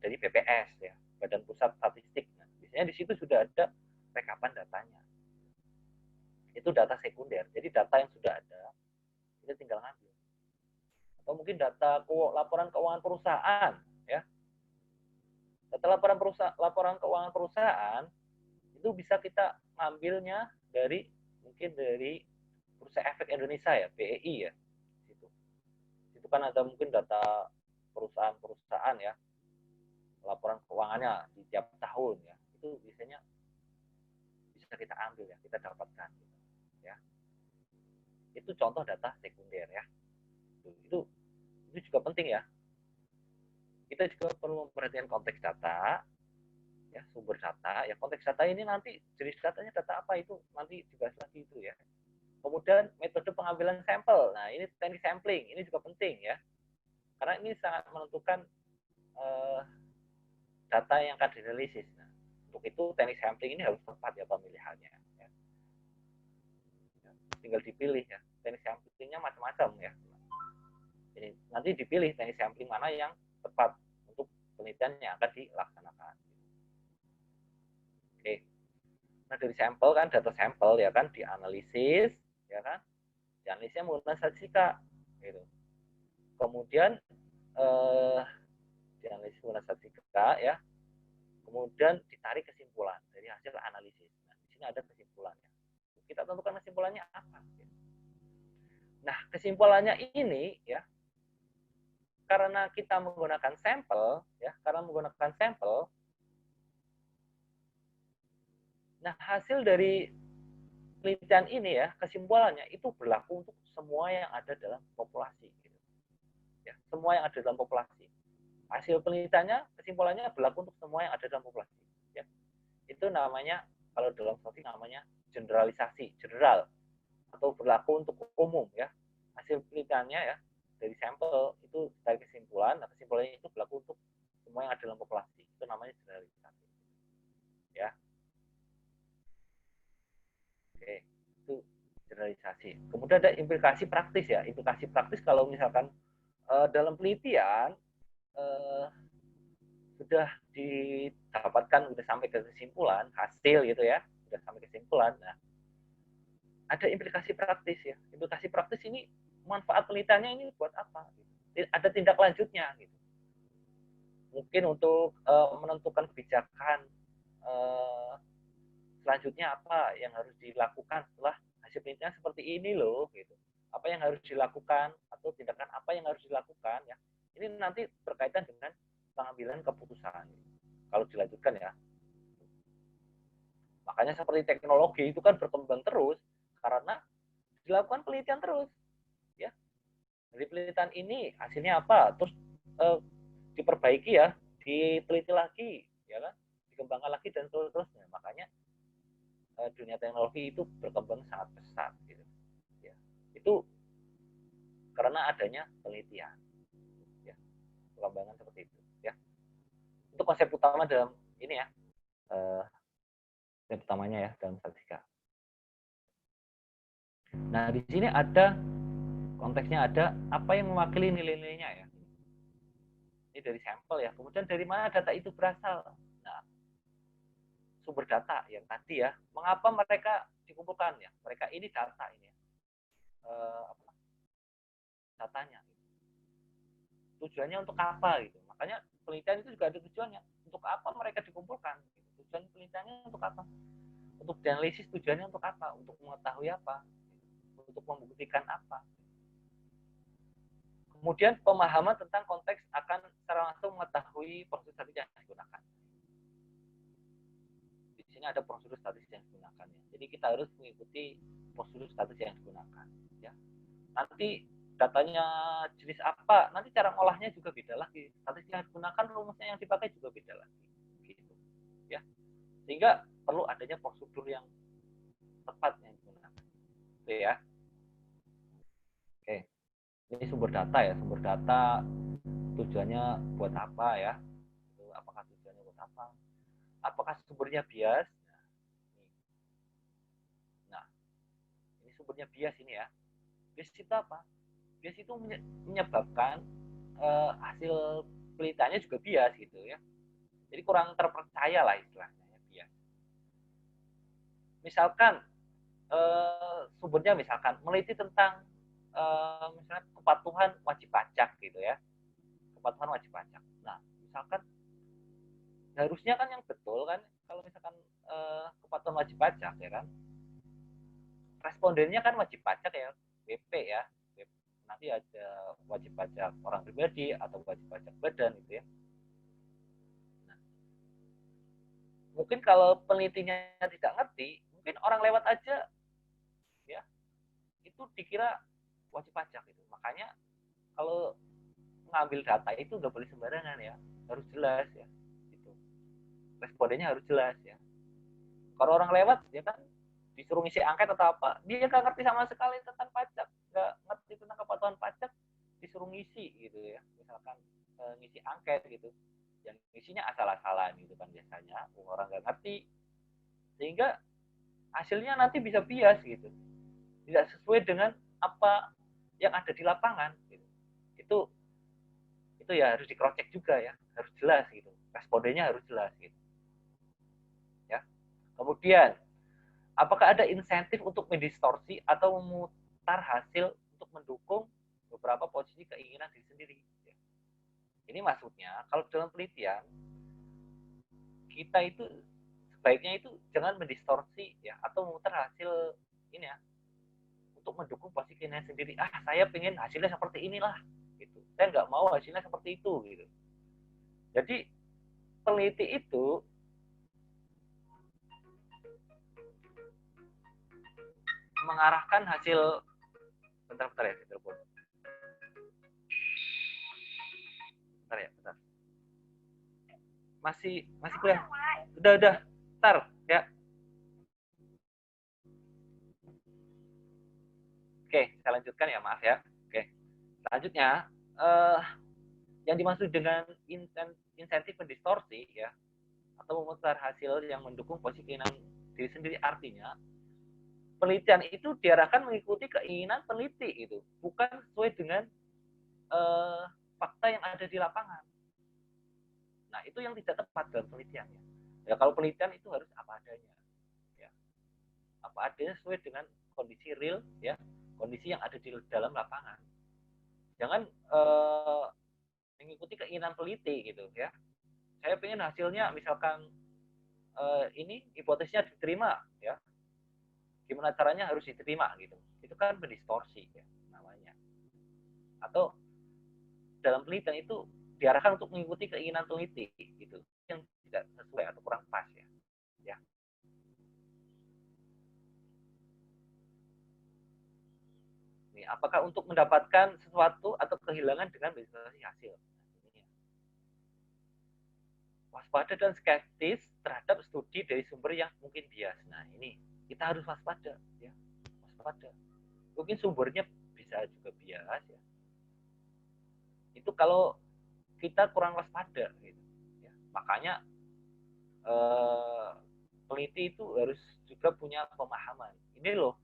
dari BPS ya, Badan Pusat Statistik. Nah, biasanya di situ sudah ada rekapan datanya. Itu data sekunder. Jadi data yang sudah ada, kita tinggal ngambil. Atau mungkin data laporan keuangan perusahaan, ya. Data laporan keuangan perusahaan itu bisa kita ngambilnya dari mungkin dari Bursa Efek Indonesia ya, BEI ya. Itu kan ada mungkin data perusahaan-perusahaan ya, laporan keuangannya di tiap tahun ya. Itu biasanya bisa kita ambil ya, kita dapatkan. Ya. Itu contoh data sekunder ya. Itu juga penting ya. Kita juga perlu memperhatikan konteks data, ya sumber data. Ya konteks data ini nanti jenis datanya data apa itu nanti dibahas lagi itu ya. Kemudian metode pengambilan sampel. Nah ini teknik sampling, ini juga penting ya. Karena ini sangat menentukan data yang akan dianalisis. Nah, untuk untuk itu teknik sampling ini harus tepat ya pemilihannya. Ya. Tinggal dipilih ya. Teknik samplingnya macam-macam ya. Jadi nanti dipilih teknik sampling mana yang tepat untuk penelitian yang akan dilaksanakan. Oke. Nah dari sampel kan, data sampel ya kan dianalisis, ya kan, dianalisisnya menggunakan statistika, gitu. Kemudian dianalisis menggunakan statistika ya, kemudian ditarik kesimpulan dari hasil analisis. Nah di sini ada kesimpulannya. Kita tentukan kesimpulannya apa. Nah kesimpulannya ini ya, karena kita menggunakan sampel ya, nah hasil dari penelitian ini ya, kesimpulannya itu berlaku untuk semua yang ada dalam populasi gitu. Ya, semua yang ada dalam populasi. Hasil penelitiannya, kesimpulannya berlaku untuk semua yang ada dalam populasi ya. Itu namanya, kalau dalam statistik namanya generalisasi, general, atau berlaku untuk umum ya. Hasil penelitiannya ya dari sampel itu dari kesimpulan, nah kesimpulannya itu berlaku untuk semua yang ada dalam populasi. Itu namanya generalisasi. Ya. Oke, itu generalisasi. Kemudian ada implikasi praktis ya. Implikasi praktis kalau misalkan dalam penelitian sudah didapatkan, sudah sampai ke kesimpulan, hasil gitu ya, sudah sampai kesimpulan. Nah, ada implikasi praktis ya. Implikasi praktis ini manfaat penelitiannya ini buat apa? Ada tindak lanjutnya gitu. Mungkin untuk menentukan kebijakan selanjutnya apa yang harus dilakukan setelah hasil penelitian seperti ini loh gitu. Apa yang harus dilakukan atau tindakan apa yang harus dilakukan ya. Ini nanti berkaitan dengan pengambilan keputusan. Kalau dilanjutkan ya. Makanya seperti teknologi itu kan berkembang terus karena dilakukan penelitian terus ya. Dari penelitian ini hasilnya apa? Terus diperbaiki ya, diteliti lagi ya kan, dikembangkan lagi dan seterusnya. Makanya dunia teknologi itu berkembang sangat pesat gitu. Ya. Itu karena adanya penelitian. Ya. Pengembangan seperti itu ya. Itu konsep utama dalam ini ya. Konsep utamanya ya dalam statistika. Nah, di sini ada konteksnya, ada apa yang mewakili nilai-nilainya ya. Ini dari sampel ya. Kemudian dari mana data itu berasal? Nah, sumber data yang tadi ya, mengapa mereka dikumpulkan ya? Mereka ini data ini ya. Datanya. Tujuannya untuk apa gitu. Makanya penelitian itu juga ada tujuannya. Untuk apa mereka dikumpulkan? Tujuan penelitiannya untuk apa? Untuk dianalisis tujuannya untuk apa? Untuk mengetahui apa? Untuk membuktikan apa? Kemudian pemahaman tentang konteks akan secara langsung mengetahui prosedur statistik yang digunakan. Di sini ada prosedur statistik yang digunakan. Jadi kita harus mengikuti prosedur statistik yang digunakan. Ya. Nanti datanya jenis apa, nanti cara ngolahnya juga beda lagi. Statistik yang digunakan, rumusnya yang dipakai juga beda lagi. Gitu. Ya. Sehingga perlu adanya prosedur yang tepat yang digunakan. Oke ya. Oke. Ini sumber data ya, sumber data tujuannya buat apa ya? Apakah tujuannya buat apa? Apakah sumbernya bias? Nah, ini sumbernya bias ini ya. Bias itu apa? Bias itu menyebabkan hasil penelitiannya juga bias gitu ya. Jadi kurang terpercaya lah istilahnya ya, bias. Misalkan sumbernya misalkan meneliti tentang misalnya kepatuhan wajib pajak gitu ya, kepatuhan wajib pajak. Nah, misalkan harusnya kan yang betul kan, kalau misalkan kepatuhan wajib pajak ya kan, respondennya kan wajib pajak ya, WP ya, nanti ada wajib pajak orang pribadi atau wajib pajak badan gitu ya. Nah, mungkin kalau penelitinya tidak ngerti, mungkin orang lewat aja ya, itu dikira wajib pajak itu. Makanya kalau mengambil data itu nggak boleh sembarangan ya, harus jelas ya. Gitu. Respondennya harus jelas ya. Kalau orang lewat ya kan disuruh ngisi angket atau apa, dia nggak ngerti sama sekali tentang pajak, nggak ngerti tentang kepatuhan pajak, disuruh ngisi gitu ya. Misalkan ngisi angket gitu, yang isinya asal-asalan gitu kan biasanya, orang nggak ngerti, sehingga hasilnya nanti bisa bias gitu, tidak sesuai dengan apa yang ada di lapangan gitu. Itu ya harus di-cross-check juga ya, harus jelas gitu, respondennya harus jelas gitu ya. Kemudian apakah ada insentif untuk mendistorsi atau memutar hasil untuk mendukung beberapa posisi keinginan diri sendiri ya. Ini maksudnya kalau dalam penelitian kita itu sebaiknya itu jangan mendistorsi ya atau memutar hasil ini ya untuk mendukung posisi keinginan sendiri. Saya pengen hasilnya seperti inilah gitu, saya nggak mau hasilnya seperti itu gitu. Jadi peneliti itu mengarahkan hasil bentar ya telepon. Bentar. Masih kuliah. Udah. Bentar ya. Oke, saya lanjutkan ya, maaf ya. Oke. Selanjutnya yang dimaksud dengan insentif mendistorsi ya atau memutar hasil yang mendukung posisi keinginan diri sendiri, artinya penelitian itu diarahkan mengikuti keinginan peneliti itu, bukan sesuai dengan fakta yang ada di lapangan. Nah, itu yang tidak tepat dalam penelitian ya. Kalau penelitian itu harus apa adanya ya, apa adanya sesuai dengan kondisi real ya, kondisi yang ada di dalam lapangan. Jangan mengikuti keinginan peneliti gitu ya. Saya pengen hasilnya misalkan ini hipotesisnya diterima ya, gimana caranya harus diterima gitu, itu kan mendistorsi ya namanya. Atau dalam penelitian itu diarahkan untuk mengikuti keinginan peneliti gitu, yang tidak sesuai atau kurang pas ya. Nih, apakah untuk mendapatkan sesuatu atau kehilangan dengan mendistorsi hasil? Waspada dan skeptis terhadap studi dari sumber yang mungkin bias. Nah, ini kita harus waspada ya. Waspada. Mungkin sumbernya bisa juga bias ya. Itu kalau kita kurang waspada gitu ya. Makanya peneliti itu harus juga punya pemahaman. Ini loh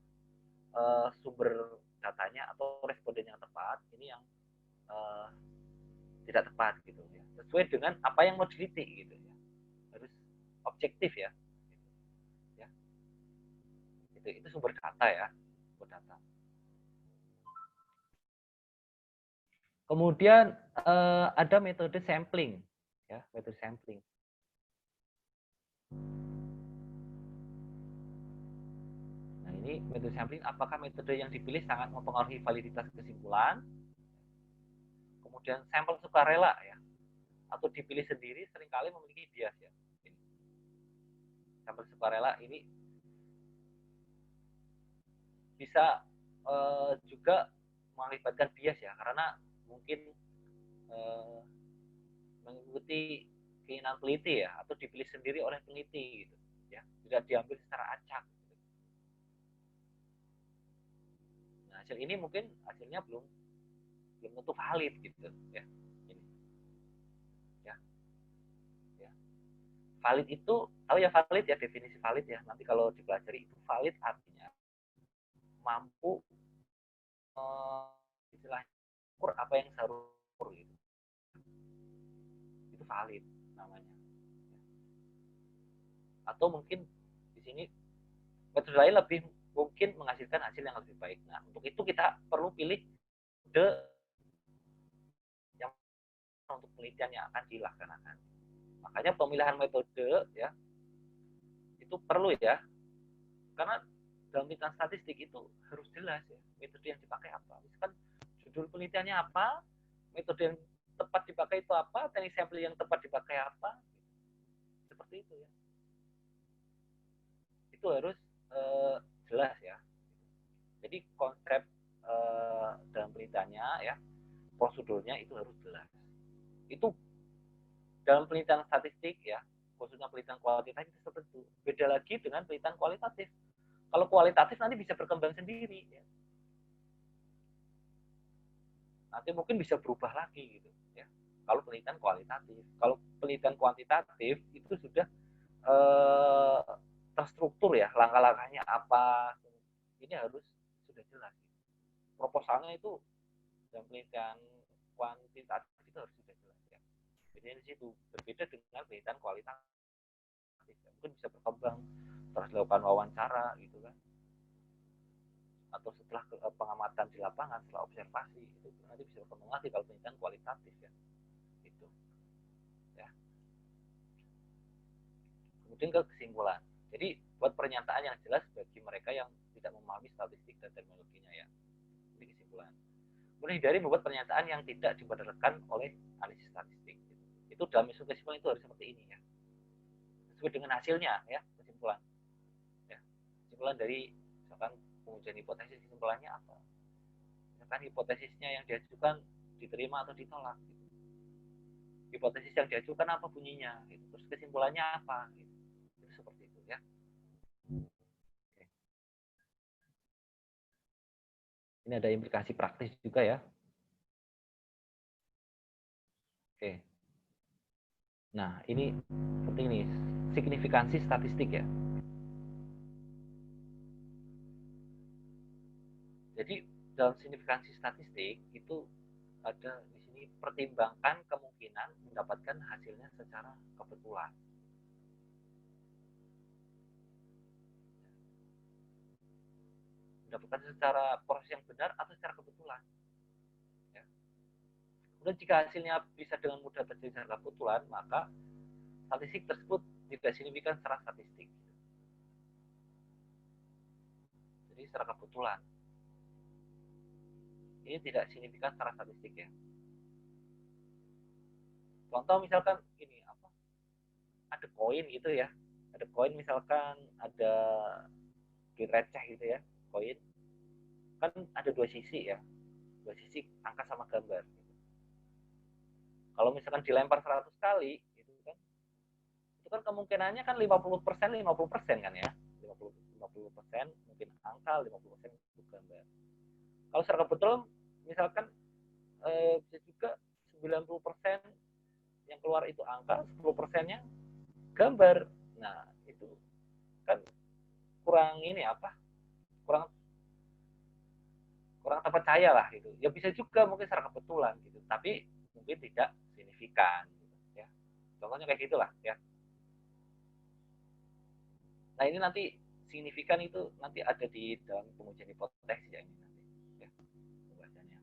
sumber datanya atau responden yang tepat, ini yang tidak tepat gitu ya. Sesuai dengan apa yang mau diteliti gitu ya. Harus objektif ya. Itu sumber data ya, sumber data. Kemudian ada metode sampling ya, metode sampling. Nah, ini metode sampling, apakah metode yang dipilih sangat mempengaruhi validitas kesimpulan? Kemudian sampel sukarela ya, atau dipilih sendiri seringkali memiliki bias ya. Sampel sukarela ini bisa juga mengakibatkan bias ya, karena mungkin mengikuti keinginan peneliti ya, atau dipilih sendiri oleh peneliti gitu ya, tidak diambil secara acak gitu. Nah, hasil ini mungkin hasilnya belum tentu valid gitu ya. Ini ya valid itu tahu ya, valid ya, definisi valid ya, nanti kalau dipelajari itu valid artinya mampu istilahnya ukur apa yang seharusnya ukur gitu. Itu valid namanya. Atau mungkin di sini metode lain lebih mungkin menghasilkan hasil yang lebih baik. Nah, untuk itu kita perlu pilih metode yang untuk penelitian yang akan dilaksanakan. Makanya pemilihan metode ya itu perlu ya, karena dalam penelitian statistik itu harus jelas ya metode yang dipakai apa. Misalkan judul penelitiannya apa, metode yang tepat dipakai itu apa, teknik sampling yang tepat dipakai apa, seperti itu ya. Itu harus jelas ya. Jadi konsep dalam penelitiannya ya, prosedurnya itu harus jelas. Itu dalam penelitian statistik ya, khususnya penelitian kualitatif itu seperti itu. Beda lagi dengan penelitian kualitatif. Kalau kualitatif nanti bisa berkembang sendiri ya. Nanti mungkin bisa berubah lagi gitu ya. kalau penelitian kualitatif. Kalau penelitian kuantitatif itu sudah terstruktur ya, langkah-langkahnya apa, ini harus sudah jelas. Proposalnya itu dalam penelitian kuantitatif itu harus sudah jelas ya. Jadi di situ berbeda dengan penelitian kualitatif. Mungkin bisa berkembang terus dilakukan wawancara gitu kan, atau setelah pengamatan di lapangan, setelah observasi itu nanti bisa berkembang lagi kalau penelitian kualitatif ya. Gitu. Ya. Kemudian ke kesimpulan. Jadi buat pernyataan yang jelas bagi mereka yang tidak memahami statistik dan terminologinya ya. Ini kesimpulan. Kemudian hindari membuat pernyataan yang tidak diberdasarkan oleh analisis statistik. Itu dalam isu kesimpulan itu harus seperti ini ya. Sesuai dengan hasilnya ya, kesimpulan. Ya. Kesimpulan dari misalkan pengujian hipotesis, kesimpulannya apa? Misalkan hipotesisnya yang diajukan diterima atau ditolak. Gitu. Hipotesis yang diajukan apa bunyinya? Gitu. Terus kesimpulannya apa? Gitu. Itu seperti itu ya. Oke. Ini ada implikasi praktis juga ya. Oke. Nah, ini penting nih, signifikansi statistik ya. Jadi dalam signifikansi statistik itu ada di sini pertimbangkan kemungkinan mendapatkan hasilnya secara kebetulan. Mendapatkan secara proses yang benar atau secara kebetulan. Ya. Kemudian jika hasilnya bisa dengan mudah terjadi secara kebetulan, maka statistik tersebut tidak signifikan secara statistik. Jadi secara kebetulan. Ini tidak signifikan secara statistik ya. Contoh misalkan ini apa? Ada koin gitu ya. Ada koin misalkan ada duit receh gitu ya, koin. Kan ada dua sisi ya. Dua sisi angka sama gambar. Kalau misalkan dilempar 100 kali gitu kan. Itu kan kemungkinannya kan 50% 50% kan ya. 50% mungkin angka, 50% itu gambar. Kalau secara kebetulan misalkan bisa juga 90% yang keluar itu angka, 10%-nya gambar. Nah, itu kan kurang ini apa? Kurang terpercaya lah gitu. Ya bisa juga mungkin secara kebetulan gitu, tapi mungkin tidak signifikan gitu, ya. Contohnya kayak gitulah ya. Nah, ini nanti signifikan itu nanti ada di dalam pengujian hipotesis ya ini nanti ya pembahasannya.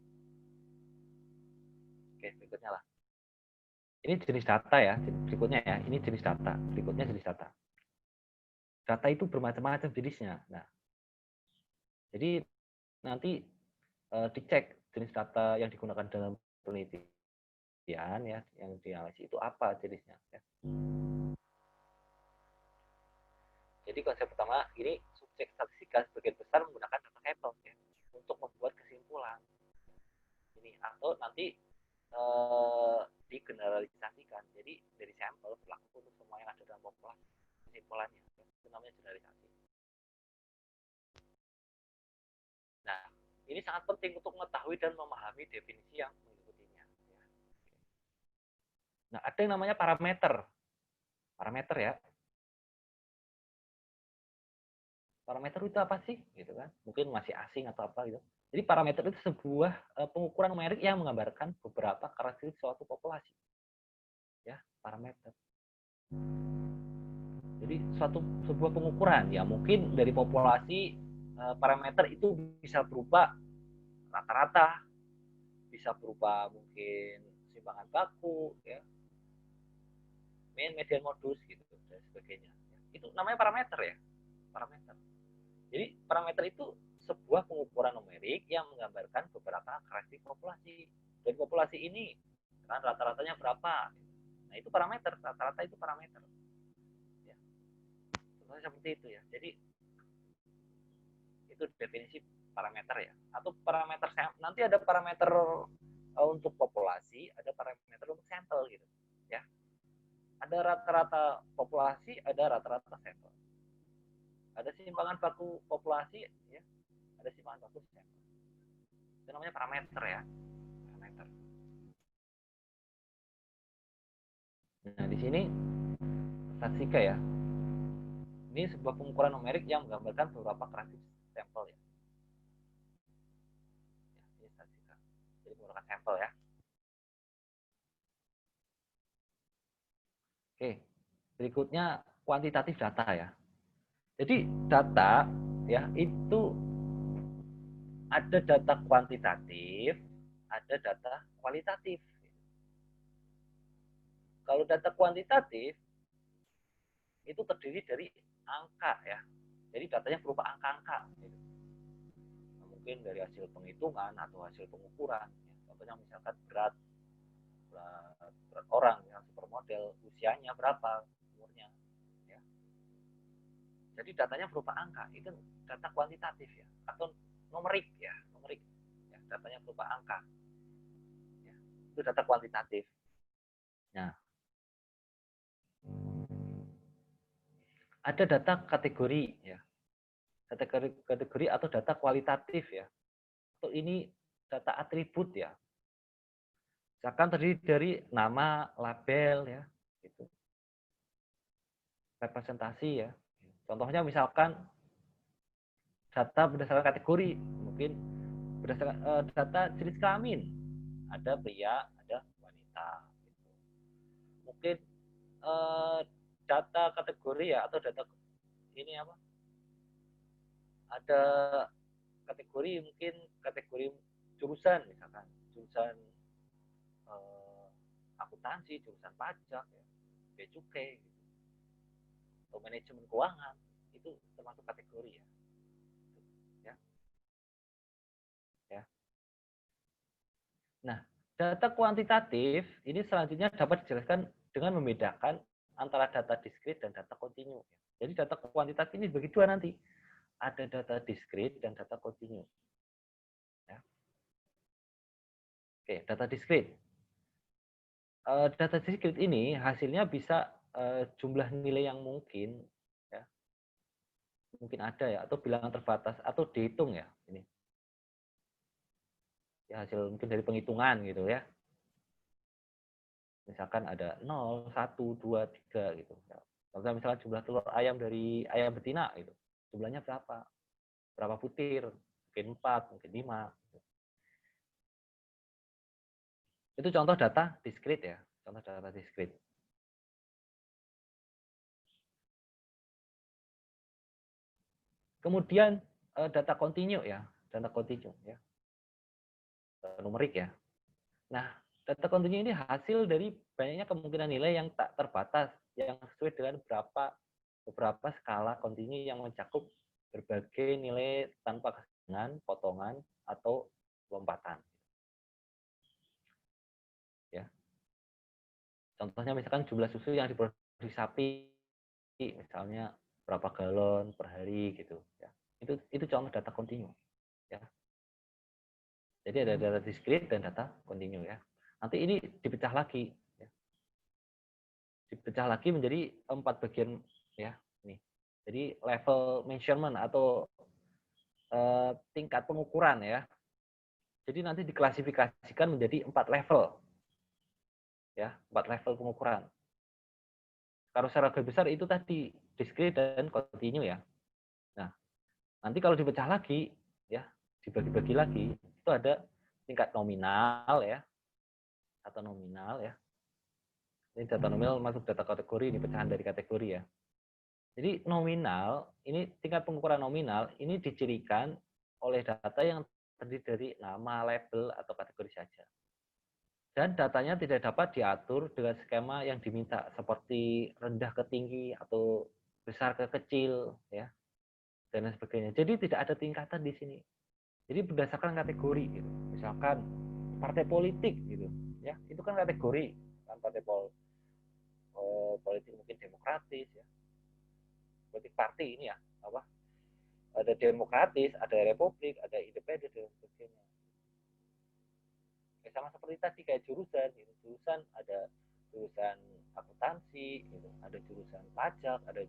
Oke, berikutnya lah. Ini jenis data ya, berikutnya ya. Ini jenis data, berikutnya jenis data. Data itu bermacam-macam jenisnya. Nah, jadi nanti dicek jenis data yang digunakan dalam penelitian ya, yang dianalisis itu apa jenisnya. Ya. Jadi konsep pertama ini subjek statistika sebagian besar menggunakan data sampel ya, untuk membuat kesimpulan. Ini atau nanti digeneralisasikan. Jadi dari sampel berlaku untuk semua yang ada dalam populasi. Kesimpulannya itu namanya generalisasi. Nah, ini sangat penting untuk mengetahui dan memahami definisi yang mengikutinya. Nah, ada yang namanya parameter. Parameter ya. Parameter itu apa sih? Gitu kan? Mungkin masih asing atau apa gitu. Jadi parameter itu sebuah pengukuran numerik yang menggambarkan beberapa karakteristik suatu populasi. Ya, parameter. Jadi sebuah pengukuran ya, mungkin dari populasi parameter itu bisa berupa rata-rata, bisa berupa mungkin keseimbangan baku ya, mean, median, modus gitu dan sebagainya. Itu namanya parameter ya, parameter. Jadi parameter itu sebuah pengukuran numerik yang menggambarkan beberapa karakteristik populasi. Dan populasi ini kan rata-ratanya berapa? Nah, itu parameter, rata-rata itu parameter. Ya. Contohnya seperti itu ya. Jadi itu definisi parameter ya. Atau parameter nanti ada parameter untuk populasi, ada parameter untuk sampel gitu. Ya. Ada rata-rata populasi, ada rata-rata sampel. Ada simpangan baku populasi ya, ada simpangan baku sampel. Itu namanya parameter ya, parameter. Nah, di sini statistika ya. Ini sebuah pengukuran numerik yang menggambarkan beberapa karakteristik sampel ya. Ini statistika. Jadi menggunakan sampel ya. Oke, berikutnya kuantitatif data ya. Jadi data ya itu ada data kuantitatif, ada data kualitatif. Kalau data kuantitatif itu terdiri dari angka ya. Jadi datanya berupa angka-angka. Nah, mungkin dari hasil penghitungan atau hasil pengukuran. Ya. Contohnya misalkan berat orang yang supermodel, usianya berapa, umurnya. Ya. Jadi datanya berupa angka. Itu data kuantitatif ya. Atau numerik ya. Numerik. Ya, datanya berupa angka. Ya. Itu data kuantitatif. Nah, ada data kategori ya, kategori atau data kualitatif ya, atau ini data atribut ya, misalkan terdiri dari nama, label ya, gitu, representasi ya. Contohnya misalkan data berdasarkan kategori, mungkin berdasarkan data jenis kelamin, ada pria, ada wanita. Gitu. Mungkin data kategori ya, atau data ini apa? Ada kategori, mungkin kategori jurusan, misalkan jurusan akuntansi, jurusan pajak, ya, bea cukai, gitu. Atau manajemen keuangan, itu termasuk kategori ya. Ya. Ya. Nah, data kuantitatif ini selanjutnya dapat dijelaskan dengan membedakan antara data diskrit dan data kontinu. Jadi data kuantitatif ini dibagi dua nanti. Ada data diskrit dan data kontinu. Ya. Oke, data diskrit. Data diskrit ini hasilnya bisa jumlah nilai yang mungkin, ya, mungkin ada ya, atau bilangan terbatas, atau dihitung ya, ini. Ya, hasil mungkin dari penghitungan gitu ya. Misalkan ada 0, 1, 2, 3 gitu. Contohnya misalkan jumlah telur ayam dari ayam betina gitu. Jumlahnya berapa? Berapa butir? Mungkin 4, mungkin 5. Gitu. Itu contoh data diskrit ya. Contoh data diskrit. Kemudian data kontinu ya. Data kontinu ya. Numerik ya. Nah, data kontinu ini hasil dari banyaknya kemungkinan nilai yang tak terbatas, yang sesuai dengan beberapa skala kontinu yang mencakup berbagai nilai tanpa kesenjangan, potongan, atau lompatan. Ya. Contohnya misalkan jumlah susu yang diproduksi sapi, misalnya berapa galon per hari gitu. Ya. Itu contoh data kontinu. Ya. Jadi ada data diskrit dan data kontinu ya. Nanti ini dipecah lagi, ya. Dipecah lagi menjadi 4 bagian ya. Nih. Jadi level measurement atau tingkat pengukuran ya. Jadi nanti diklasifikasikan menjadi 4 level, ya, 4 level pengukuran. Kalau secara garis besar itu tadi diskrit dan kontinu ya. Nah, nanti kalau dipecah lagi, ya, dibagi-bagi lagi, itu ada tingkat nominal ya, atau nominal ya. Ini data nominal masuk data kategori, ini pecahan dari kategori ya. Jadi nominal, ini tingkat pengukuran nominal, ini dicirikan oleh data yang terdiri dari nama, label, atau kategori saja. Dan datanya tidak dapat diatur dengan skema yang diminta, seperti rendah ke tinggi, atau besar ke kecil, ya, dan lain sebagainya. Jadi tidak ada tingkatan di sini. Jadi berdasarkan kategori, gitu. Misalkan partai politik, gitu, ya, itu kan kategori, kan partai politik mungkin demokratis, ya, politik partai ini ya, apa? Ada demokratis, ada republik, ada independen, dan sebagainya. Ya, sama seperti tadi kayak jurusan, gitu. Jurusan ada jurusan akuntansi, gitu. Ada jurusan pajak, ada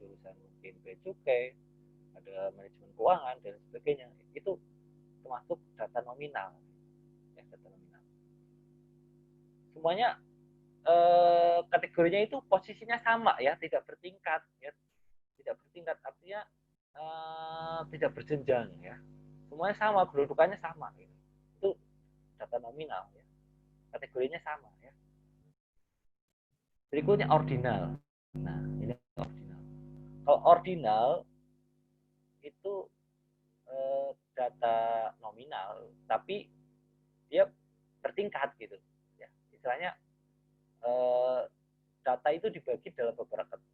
jurusan mungkin bea cukai, ada manajemen keuangan dan sebagainya. Itu termasuk data nominal, ya, data nominal. Semuanya kategorinya itu posisinya sama ya, tidak bertingkat ya. Tidak bertingkat artinya tidak berjenjang ya. Semuanya sama, kedudukannya sama gitu. Itu data nominal ya. Kategorinya sama ya. Berikutnya ordinal. Nah, ini ordinal. Kalau ordinal itu data nominal, tapi dia bertingkat gitu. Ya, istilahnya data itu dibagi dalam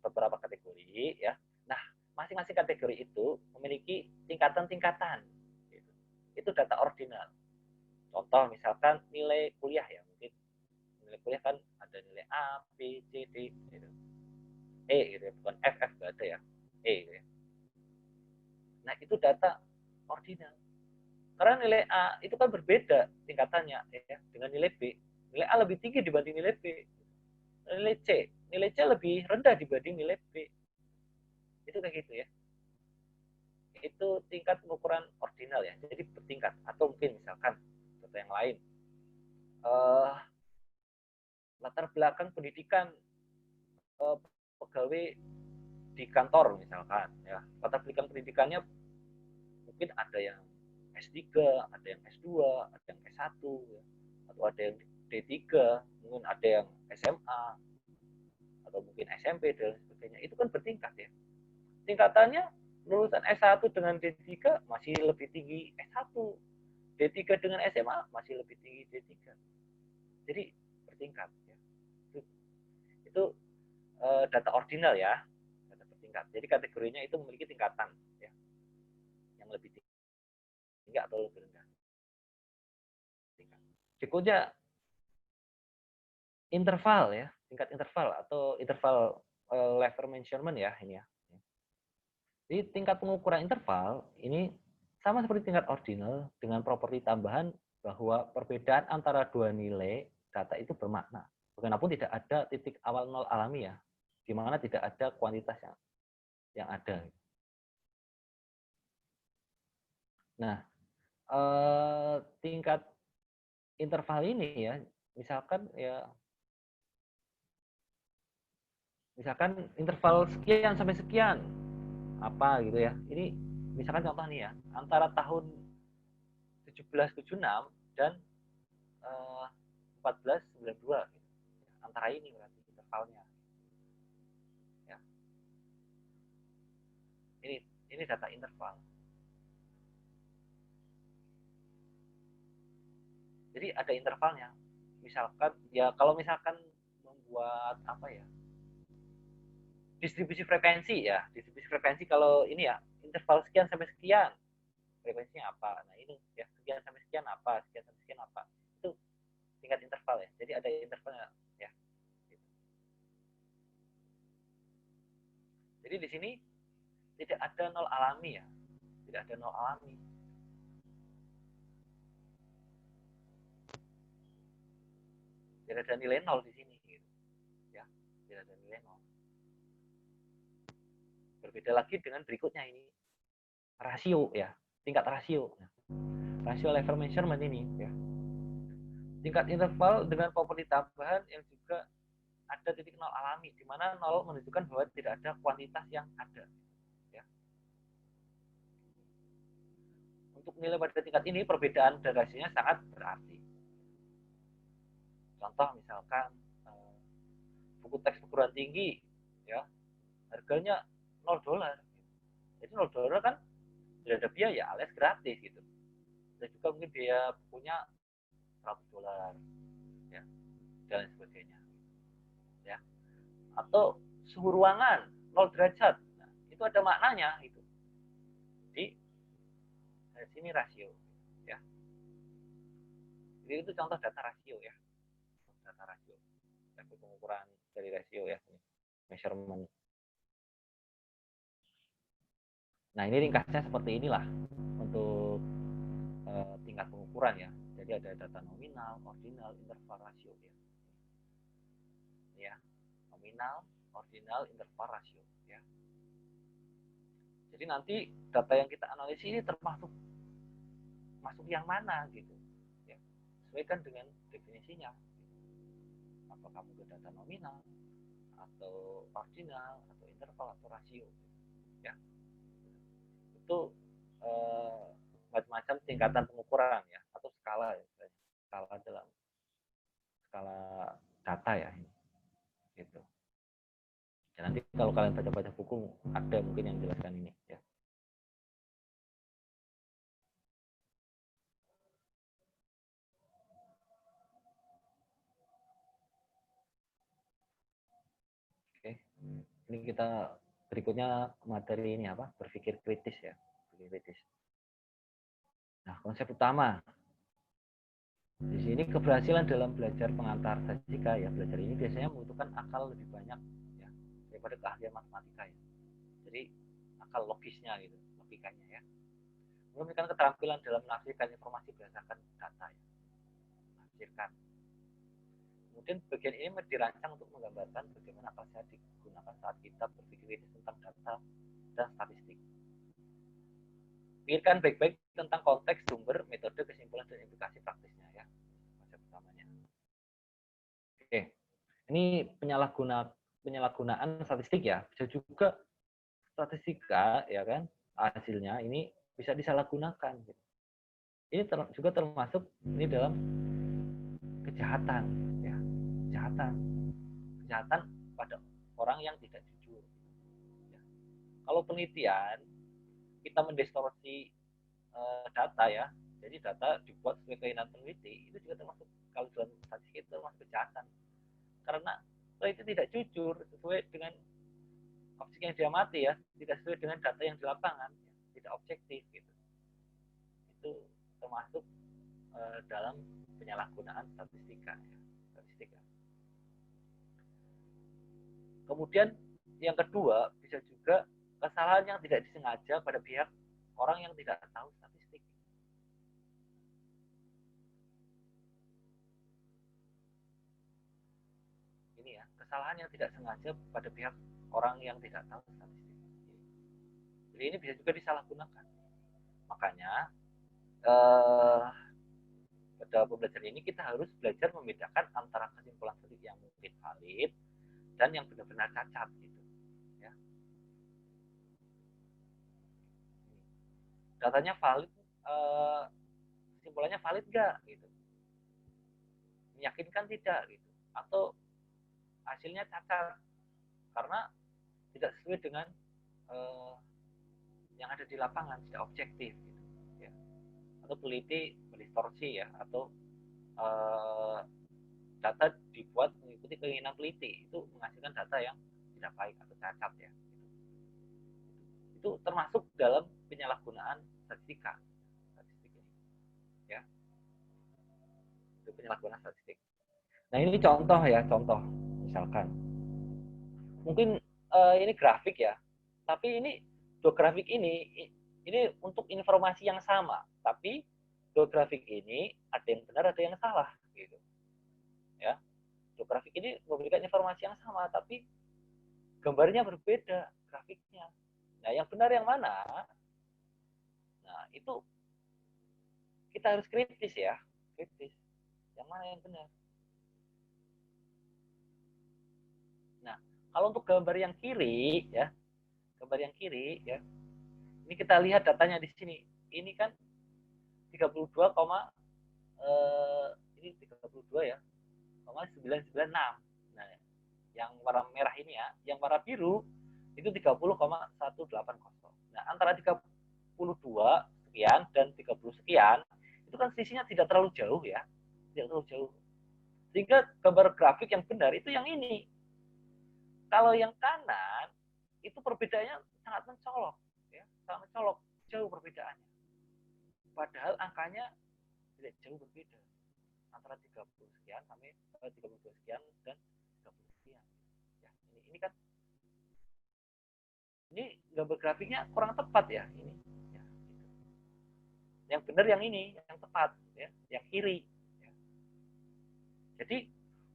beberapa kategori ya. Nah, masing-masing kategori itu memiliki tingkatan-tingkatan. Gitu. Itu data ordinal. Contoh misalkan nilai kuliah ya, mungkin nilai kuliah kan ada nilai A, B, C, D, gitu. E gitu ya, bukan F nggak ada ya, E gitu ya. Nah itu data ordinal. Karena nilai A itu kan berbeda tingkatannya ya dengan nilai B. Nilai A lebih tinggi dibanding nilai B. Nilai C lebih rendah dibanding nilai B. Itu kayak gitu ya. Itu tingkat pengukuran ordinal ya. Jadi bertingkat. Atau mungkin misalkan contoh yang lain. Latar belakang pendidikan pegawai di kantor misalkan ya. Latar belakang pendidikannya mungkin ada yang S3, ada yang S2, ada yang S1 ya. Atau ada yang D3, mungkin ada yang SMA atau mungkin SMP dan sebagainya. Itu kan bertingkat ya. Tingkatannya lulusan S1 dengan D3 masih lebih tinggi S1. D3 dengan SMA masih lebih tinggi D3. Jadi bertingkat ya. Itu data ordinal ya. Data bertingkat. Jadi kategorinya itu memiliki tingkatan ya. Yang lebih tinggi atau lebih rendah. Berikutnya interval ya, tingkat interval atau interval level measurement ya ini ya. Jadi tingkat pengukuran interval ini sama seperti tingkat ordinal dengan properti tambahan bahwa perbedaan antara dua nilai data itu bermakna. Bagaimanapun tidak ada titik awal nol alami ya, di mana tidak ada kuantitas yang ada. Nah, tingkat interval ini ya, misalkan interval sekian sampai sekian apa gitu ya. Ini misalkan contoh nih ya, antara tahun 1776 dan 1492 gitu. Antara ini berarti intervalnya. Ya. Ini data interval. Jadi ada intervalnya. Misalkan ya kalau misalkan membuat apa ya? Distribusi frekuensi ya. Distribusi frekuensi kalau ini ya, interval sekian sampai sekian. Frekuensinya apa? Nah, ini ya sekian sampai sekian apa? Sekian sampai sekian apa? Itu tingkat interval ya. Jadi ada intervalnya ya. Jadi di sini tidak ada nol alami ya. Tidak ada nol alami. Tidak ada nilai nol di sini gitu. Ya, tidak ada nilai nol. Berbeda lagi dengan berikutnya ini. Rasio ya, tingkat rasio. Rasio level measurement ini ya. Tingkat interval dengan properti tambahan yang juga ada titik nol alami, di mana nol menunjukkan bahwa tidak ada kuantitas yang ada. Ya. Untuk nilai pada tingkat ini perbedaan dan rasionya sangat berarti. Contoh misalkan buku teks perguruan tinggi, ya harganya $0. Jadi $0 kan tidak ada biaya, alias gratis gitu. Dan juga mungkin biaya bukunya $100, ya dan sebagainya. Ya. Atau suhu ruangan 0 derajat, nah, itu ada maknanya itu. Jadi dari sini rasio, ya. Jadi itu contoh data rasio ya. Data rasio, tapi pengukuran dari rasio ya, measurement. Nah ini ringkasnya seperti inilah untuk tingkat pengukuran ya. Jadi ada data nominal, ordinal, interval, rasio ya. Ya, nominal, ordinal, interval, rasio ya. Jadi nanti data yang kita analisis ini termasuk masuk yang mana gitu. Ya. Sesuaikan dengan definisinya. apakah mungkin data nominal atau marginal atau interval atau rasio, ya. Itu macam-macam tingkatan pengukuran ya, atau skala ya, skala dalam skala data ya ini, gitu. Dan nanti kalau kalian baca-baca buku ada mungkin yang jelaskan ini ya. Oke, ini kita berikutnya materi ini apa? Berpikir kritis ya, berpikir kritis. Nah, konsep utama di sini keberhasilan dalam belajar pengantar statistika ya, belajar ini biasanya membutuhkan akal lebih banyak ya daripada keahlian matematika ya. Jadi akal logisnya gitu, logikanya ya. Memberikan keterampilan dalam menafsirkan informasi berdasarkan data ya. Menafsirkan. Kemudian bagian ini dirancang untuk menggambarkan bagaimana akal sehat digunakan saat kita berpikir kritis tentang data dan statistik. Pikirkan baik-baik tentang konteks, sumber, metode, kesimpulan, dan implikasi praktisnya ya. Konsep utamanya. Oke, ini penyalahgunaan statistik ya. Bisa juga statistika ya kan, hasilnya ini bisa disalahgunakan. Ini juga termasuk ini dalam kejahatan ya, kejahatan pada orang yang tidak jujur. Ya. Kalau penelitian kita mendistorsi data ya, jadi data dibuat sesuai keinginan peneliti, itu juga termasuk, kalau dalam statistik itu termasuk kejahatan, karena peneliti tidak jujur sesuai dengan objek yang dia amati ya, tidak sesuai dengan data yang di lapangan, ya, tidak objektif gitu. Itu termasuk dalam penyalahgunaan statistika ya, statistika. Kemudian yang kedua bisa juga kesalahan yang tidak disengaja pada pihak orang yang tidak tahu statistik. Ini ya, kesalahan yang tidak sengaja pada pihak orang yang tidak tahu statistik. Jadi ini bisa juga disalahgunakan. Makanya pada pembelajaran ini kita harus belajar membedakan antara kesimpulan statistik yang mungkin valid dan yang benar-benar cacat gitu. Ya. Datanya valid, kesimpulannya valid nggak gitu, meyakinkan tidak gitu, atau hasilnya cacat karena tidak sesuai dengan yang ada di lapangan, tidak objektif gitu, ya. Atau peneliti mendistorsi ya, atau data dibuat mengikuti keinginan peneliti, itu menghasilkan data yang tidak baik atau cacat ya. Itu termasuk dalam penyalahgunaan statistika. Statistik ini. Ya. Itu penyalahgunaan statistik. Nah, ini contoh ya, contoh. Misalkan mungkin ini grafik ya. Tapi ini dua grafik ini untuk informasi yang sama, tapi dua grafik ini ada yang benar, ada yang salah gitu. Ya. Dua grafik ini memberikan informasi yang sama, tapi gambarnya berbeda grafiknya. Nah, yang benar yang mana? Nah, itu kita harus kritis ya, kritis. Yang mana yang benar? Nah, kalau untuk gambar yang kiri ya, gambar yang kiri ya, ini kita lihat datanya di sini. Ini kan 32, ini 32 ya, 996. Nah, yang warna merah ini ya, yang warna biru itu 30,180. Nah, antara 32 sekian dan 30 sekian, itu kan selisihnya tidak terlalu jauh ya. Tidak terlalu jauh. Sehingga gambar grafik yang benar itu yang ini. Kalau yang kanan, itu perbedaannya sangat mencolok. Ya, sangat mencolok, jauh perbedaannya. Padahal angkanya tidak jauh berbeda. Antara 30 sekian sampai 32 sekian dan 30 sekian. Ya, ini kan ini gambar grafiknya kurang tepat ya ini. Ya, gitu. Yang benar yang ini, yang tepat ya, yang kiri. Ya. Jadi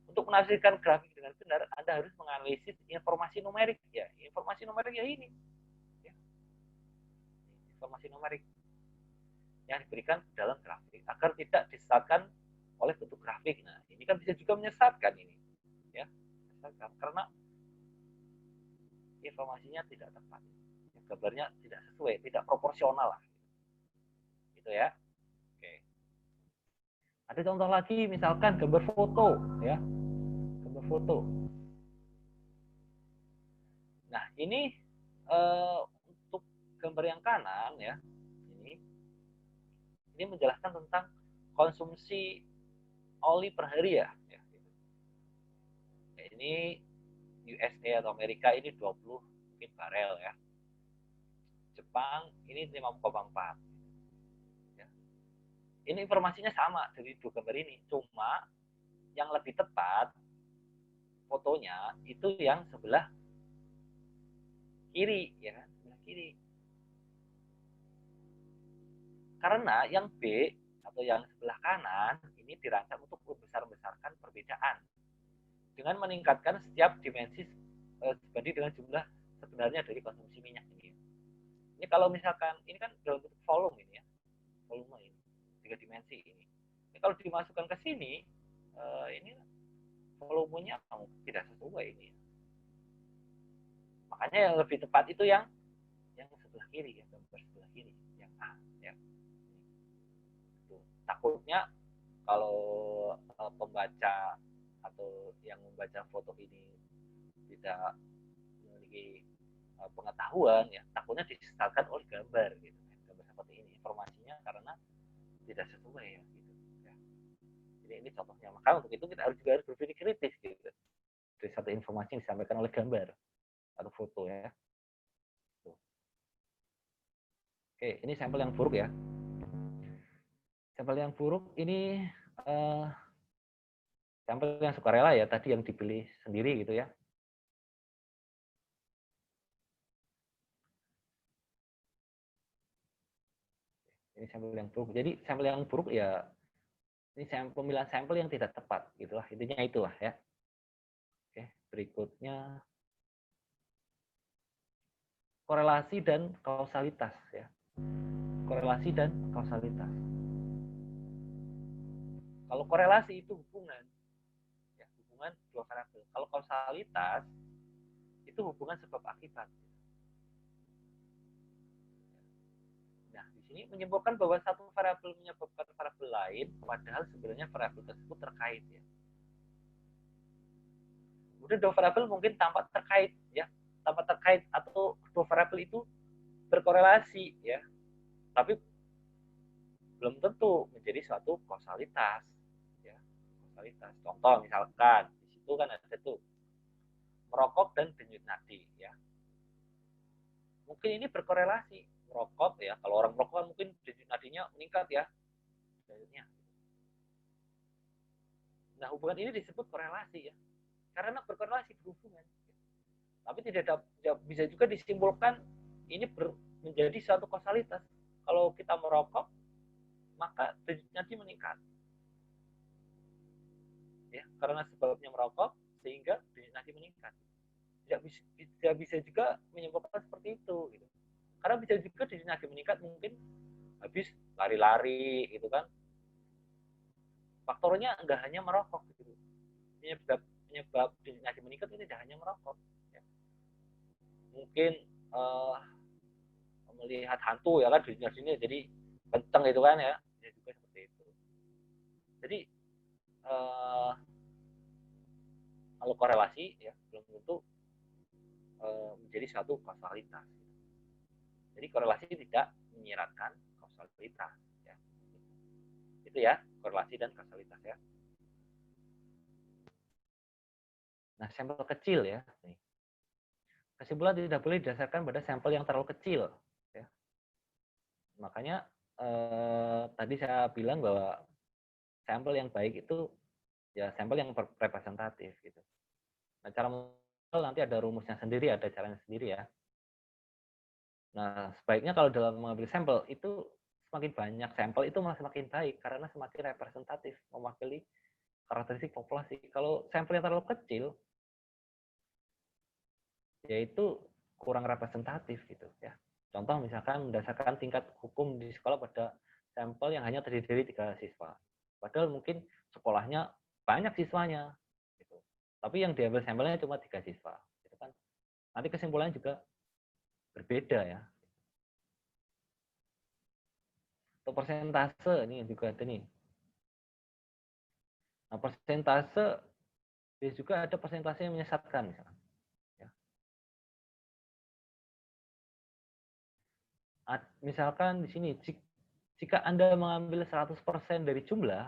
untuk menafsirkan grafik dengan benar, Anda harus menganalisis informasi numerik ya. Informasi numerik ya ini. Ya. Informasi numerik yang diberikan dalam grafik agar tidak disesatkan oleh bentuk grafik. Nah, ini kan bisa juga menyesatkan ini. ya. Karena informasinya tidak tepat, gambarnya tidak sesuai, tidak proporsional lah, gitu ya. Oke. Ada contoh lagi, misalkan gambar foto, ya, gambar foto. Nah, ini untuk gambar yang kanan, ya, ini menjelaskan tentang konsumsi oli per hari, ya. Ini USA atau Amerika ini 20 mungkin barel, ya. Jepang ini 5,4. Ya. Ini informasinya sama dari dua gambar ini, cuma yang lebih tepat fotonya itu yang sebelah kiri, ya, sebelah kiri. Karena yang B atau yang sebelah kanan ini dirancang untuk membesar-besarkan perbedaan dengan meningkatkan setiap dimensi sebanding dengan jumlah sebenarnya dari konsumsi minyak ini. Ini kalau misalkan ini kan dalam bentuk volume ini, ya, volume ini 3 dimensi ini. Ini kalau dimasukkan ke sini, ini volumenya tidak sesuai ini. Makanya yang lebih tepat itu yang sebelah kiri, ya, gambar sebelah kiri, yang A, ya. Tuh. Takutnya kalau pembaca atau yang membaca foto ini tidak memiliki pengetahuan, ya, takutnya disesatkan oleh gambar, gitu, gambar seperti ini, informasinya karena tidak sesuai, ya, gitu, ya. Jadi ini contohnya. Maka untuk itu kita harus berpikir kritis, gitu, dari satu informasi yang disampaikan oleh gambar atau foto, ya. Tuh. Oke, ini sampel yang buruk, ya. Sampel yang buruk ini sampel yang sukarela, ya, tadi yang dipilih sendiri, gitu, ya. Ini sampel yang buruk. Jadi sampel yang buruk, ya, ini pemilihan sampel yang tidak tepat, gitulah, intinya itulah, ya. Oke, berikutnya korelasi dan kausalitas, ya. Korelasi dan kausalitas. Kalau korelasi itu hubungan, ya, hubungan dua variabel. Kalau kausalitas itu hubungan sebab akibat. Nah, di sini menyebutkan bahwa satu variabel menyebabkan variabel lain, padahal sebenarnya variabel tersebut terkait, ya. Kemudian dua variabel mungkin tampak terkait, ya, tampak terkait atau dua variabel itu berkorelasi, ya, tapi belum tentu menjadi suatu kausalitas, ya, kausalitas. Contoh misalkan di situ kan ada tuh merokok dan denyut nadi, ya. Mungkin ini berkorelasi, merokok, ya, kalau orang merokok kan mungkin denyut nadinya meningkat, ya, denyutnya. Nah, hubungan ini disebut korelasi, ya, karena berkorelasi, berhubungan. Tapi tidak bisa juga disimpulkan ini menjadi suatu kausalitas. Kalau kita merokok, maka denyut nadi meningkat, ya, karena sebabnya merokok sehingga denyut nadi meningkat. Tidak bisa juga menyimpulkan seperti itu, gitu. Karena bisa juga denyut nadi meningkat mungkin habis lari-lari, gitu kan. Faktornya enggak hanya merokok, gitu. Penyebab denyut nadi meningkat ini tidak hanya merokok, ya. Mungkin melihat hantu, ya kan, denyut nadinya jadi kenceng, gitu kan, ya. Ya juga seperti itu. Jadi kalau korelasi, ya, belum tentu menjadi suatu kausalitas. Jadi korelasi tidak menyiratkan kausalitas, ya. Itu, ya, korelasi dan kausalitas, ya. Nah, sampel kecil, ya. Nih. Kesimpulan tidak boleh didasarkan pada sampel yang terlalu kecil, ya. Makanya tadi saya bilang bahwa sampel yang baik itu, ya, sampel yang representatif, gitu. Nah, cara nanti ada rumusnya sendiri, ada caranya sendiri, ya. Nah, sebaiknya kalau dalam mengambil sampel itu semakin banyak sampel itu malah semakin baik karena semakin representatif, mewakili karakteristik populasi. Kalau sampel yang terlalu kecil, yaitu kurang representatif, gitu, ya. Contoh misalkan berdasarkan tingkat hukum di sekolah pada sampel yang hanya terdiri dari 3 siswa. Padahal mungkin sekolahnya banyak siswanya, gitu. Tapi yang diambil sampelnya cuma 3 siswa. Gitu kan. Nanti kesimpulannya juga berbeda ya. Atau persentase ini juga ada nih. Nah, persentase juga ada persentase yang menyesatkan misalnya. Ya. Misalkan di sini jika Anda mengambil 100% dari jumlah,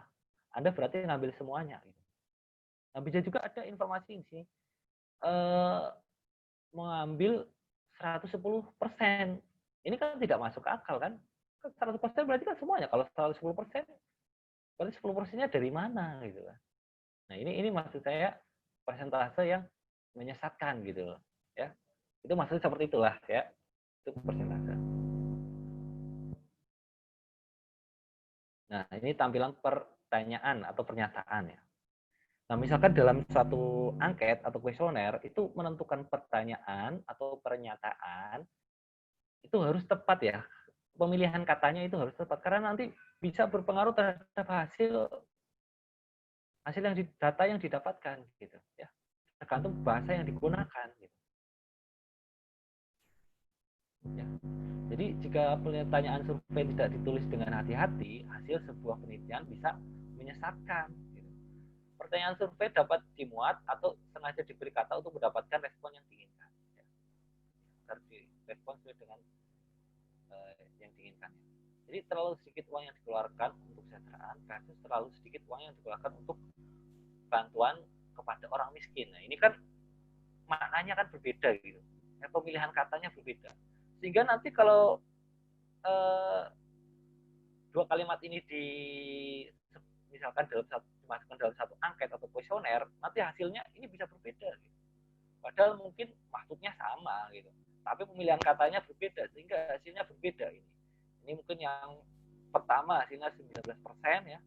Anda berarti ngambil semuanya. Nah, bisa juga ada informasi di sini mengambil 110%. Ini kan tidak masuk akal kan? 100% berarti kan semuanya. Kalau 110%, berarti 10%-nya dari mana gitu kan? Nah, ini maksud saya persentase yang menyesatkan gitu loh, ya. Itu maksudnya seperti itulah ya. Itu persentase. Nah, ini tampilan pertanyaan atau pernyataan ya. Nah, misalkan dalam suatu angket atau kuesioner itu menentukan pertanyaan atau pernyataan itu harus tepat ya. Pemilihan katanya itu harus tepat karena nanti bisa berpengaruh terhadap hasil yang data yang didapatkan gitu ya. Tergantung bahasa yang digunakan gitu. Ya. Jadi jika pertanyaan survei tidak ditulis dengan hati-hati, hasil sebuah penelitian bisa menyesatkan. Gitu. Pertanyaan survei dapat dimuat atau sengaja diberi kata untuk mendapatkan respon yang diinginkan. Ya. Harus direspon sesuai dengan yang diinginkan. Jadi terlalu sedikit uang yang dikeluarkan untuk kesejahteraan versus terlalu sedikit uang yang dikeluarkan untuk bantuan kepada orang miskin. Nah, ini kan maknanya kan berbeda gitu. Ya, pemilihan katanya berbeda. Sehingga nanti kalau dua kalimat ini misalkan dimasukkan dalam satu angket atau kuesioner, nanti hasilnya ini bisa berbeda. Gitu. Padahal mungkin maksudnya sama gitu. Tapi pemilihan katanya berbeda sehingga hasilnya berbeda ini. Ini mungkin yang pertama hasilnya 19% ya.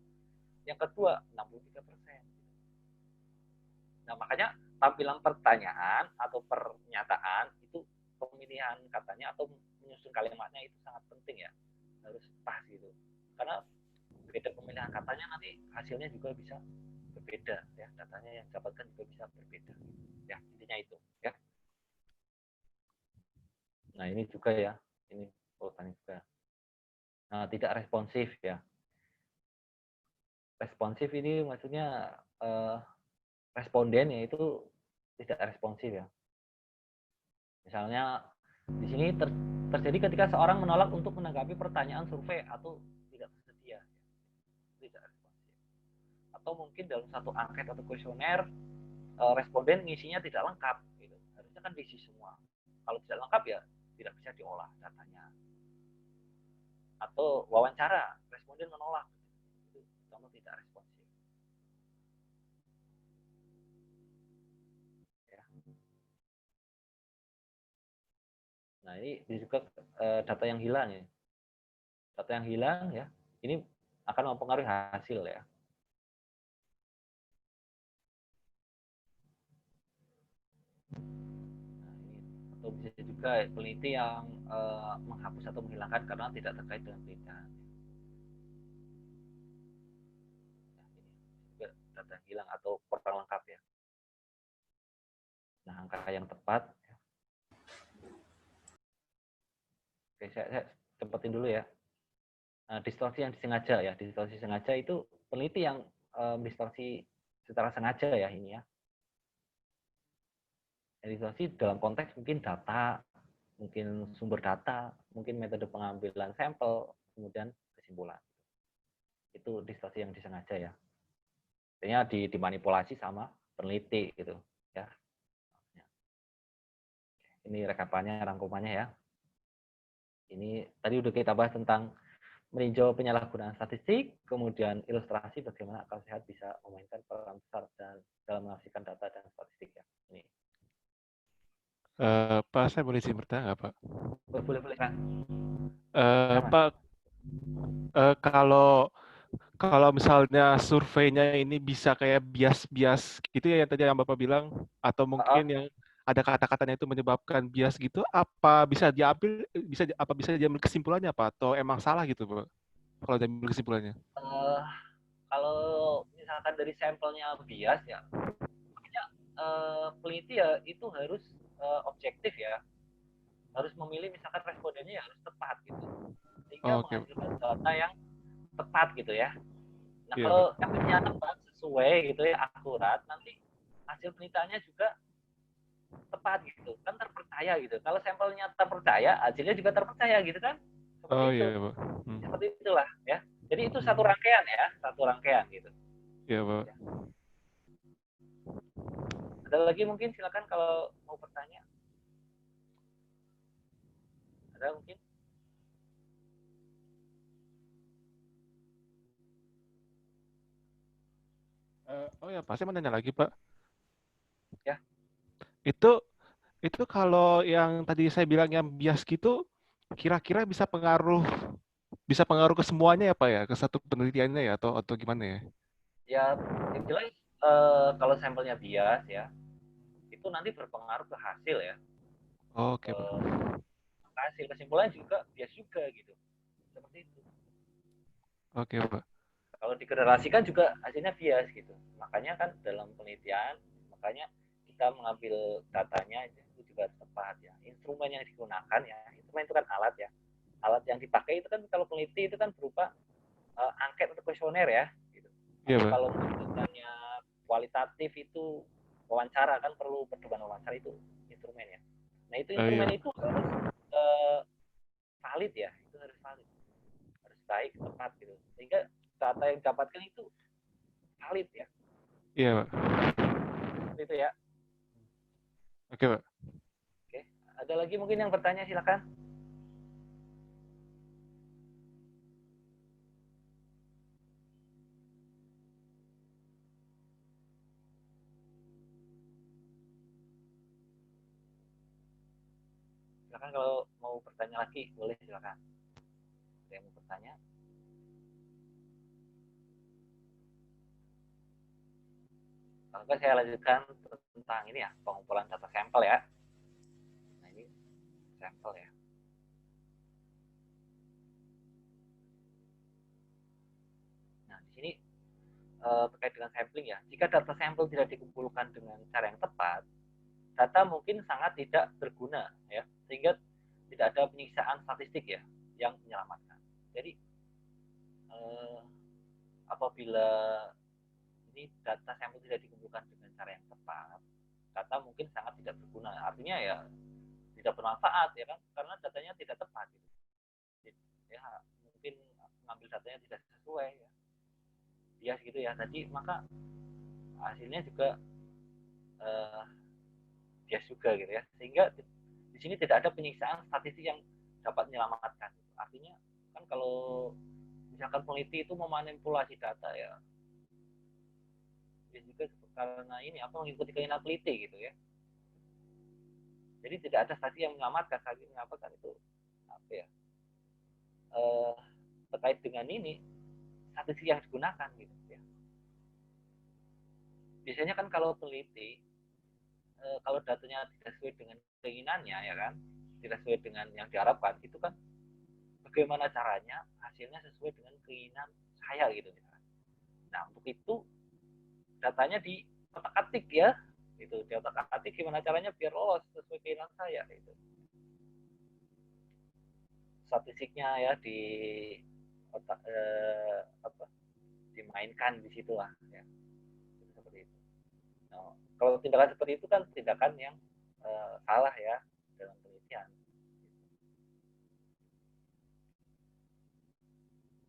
Yang kedua 63%. Nah, makanya tampilan pertanyaan atau pernyataan itu pemilihan katanya atau menyusun kalimatnya itu sangat penting ya. Harus pas gitu. Karena beda pemilihan katanya nanti hasilnya juga bisa berbeda ya. Datanya yang didapatkan juga bisa berbeda. Ya, intinya itu ya. Nah, ini juga ya. Ini urutannya juga. Nah, tidak responsif ya. Responsif ini maksudnya respondennya itu tidak responsif ya. Misalnya di sini terjadi ketika seorang menolak untuk menanggapi pertanyaan survei atau tidak bersedia. Tidak responsif. Atau mungkin dalam satu angket atau kuesioner responden ngisinya tidak lengkap gitu. Harusnya kan diisi semua. Kalau tidak lengkap ya tidak bisa diolah datanya. Atau wawancara, responden menolak. Itu contoh tidak responsif. Ya. Nah, ini juga data yang hilang ya. Data yang hilang ya, ini akan mempengaruhi hasil ya. Atau bisa juga peneliti yang menghapus atau menghilangkan karena tidak terkait dengan penelitian. Nah, ini juga data hilang atau kurang lengkap ya. Nah, angka yang tepat. Oke, saya cepetin dulu ya. Nah, distorsi yang disengaja ya. Distorsi sengaja itu peneliti yang distorsi secara sengaja ya ini ya. Distorsi dalam konteks mungkin data, mungkin sumber data, mungkin metode pengambilan sampel, kemudian kesimpulan. Itu distorsi yang disengaja ya. Artinya dimanipulasi sama peneliti gitu ya. Ini rekapannya, rangkumannya ya. Ini tadi udah kita bahas tentang meninjau penyalahgunaan statistik, kemudian ilustrasi bagaimana akal sehat bisa memainkan peran besar dalam menafsirkan data dan statistik ya. Ini. Pak, saya boleh izin bertanya nggak, Pak? Boleh, Kak. Pak, kalau misalnya surveinya ini bisa kayak bias-bias gitu ya yang tadi yang Bapak bilang, atau mungkin yang ada kata-katanya itu menyebabkan bias gitu, apa bisa diambil kesimpulannya Pak? Atau emang salah gitu Pak? Kalau diambil kesimpulannya? Kalau misalkan dari sampelnya bias ya, makanya peneliti ya itu harus objektif ya, harus memilih misalkan respondennya ya harus tepat gitu, sehingga Oke, Pak. menghasilkan data yang tepat gitu ya. Nah Iya, kalau Pak. efeknya tepat sesuai gitu ya, akurat, nanti hasil penelitiannya juga tepat gitu kan, terpercaya gitu. Kalau sampelnya terpercaya, hasilnya juga terpercaya gitu kan, seperti Oh itu, iya, Pak. seperti itulah ya. Jadi itu satu rangkaian ya, satu rangkaian gitu. Iya, Pak. Ada lagi mungkin, silakan kalau mau bertanya. Ada mungkin? Oh ya, pasti mau nanya lagi, Pak. Ya. Itu kalau yang tadi saya bilang yang bias gitu, kira-kira bisa pengaruh ke semuanya ya, Pak ya, ke satu penelitiannya ya, atau gimana ya? Ya, yang jelas kalau sampelnya bias ya, itu nanti berpengaruh ke hasil ya. Oke, Pak. Hasil kesimpulannya juga bias juga gitu. Seperti itu. Oke, Pak. Kalau digenerasikan juga hasilnya bias gitu. Makanya kan dalam penelitian, makanya kita mengambil datanya itu juga tepat ya. Instrumen yang digunakan ya, instrumen itu kan alat ya. Alat yang dipakai itu kan kalau peneliti itu kan berupa angket atau kuesioner ya. Gitu. Iya, Tapi Pak. kalau misalnya kualitatif itu wawancara kan perlu percobaan wawancara, itu instrumen ya. Nah itu Iya. instrumen itu harus valid ya, itu harus valid, harus baik, tepat gitu. Sehingga data yang didapatkan itu valid ya. Iya, Pak. Seperti itu ya. Oke, Pak. Oke. Ada lagi mungkin yang bertanya, silakan. Silakan kalau mau bertanya lagi, boleh silakan. Ada yang mau bertanya? Kalau saya lanjutkan tentang ini ya, pengumpulan data sampel ya. Nah ini sampel ya. Nah di sini terkait dengan sampling ya. Jika data sampel tidak dikumpulkan dengan cara yang tepat, data mungkin sangat tidak berguna ya, sehingga tidak ada penyiksaan statistik ya yang menyelamatkan. Jadi apabila ini data sampel tidak dikumpulkan dengan cara yang tepat, data mungkin sangat tidak berguna. Artinya ya tidak bermanfaat ya kan, karena datanya tidak tepat gitu. Ya mungkin mengambil datanya tidak sesuai ya, bias gitu ya tadi, maka hasilnya juga bias juga gitu ya, sehingga di sini tidak ada penyiksaan statistik yang dapat menyelamatkan. Artinya kan kalau misalkan peneliti itu memanipulasi data ya juga karena ini apa, mengikuti keinginan peneliti gitu ya. Jadi tidak ada statistik yang menyelamatkan. Statistik menyelamatkan itu apa ya, terkait dengan ini statistik yang digunakan gitu ya. Biasanya kan kalau peneliti kalau datanya tidak sesuai dengan keinginannya ya kan, tidak sesuai dengan yang diharapkan, itu kan bagaimana caranya hasilnya sesuai dengan keinginan saya gitu misalkan. Nah untuk itu datanya di otak-atik ya, itu di otak-atik gimana caranya biar lolos sesuai keinginan saya itu. Statistiknya ya di otak dimainkan di situ lah ya. Seperti itu. Nah, kalau tindakan seperti itu kan tindakan yang salah ya dalam penelitian.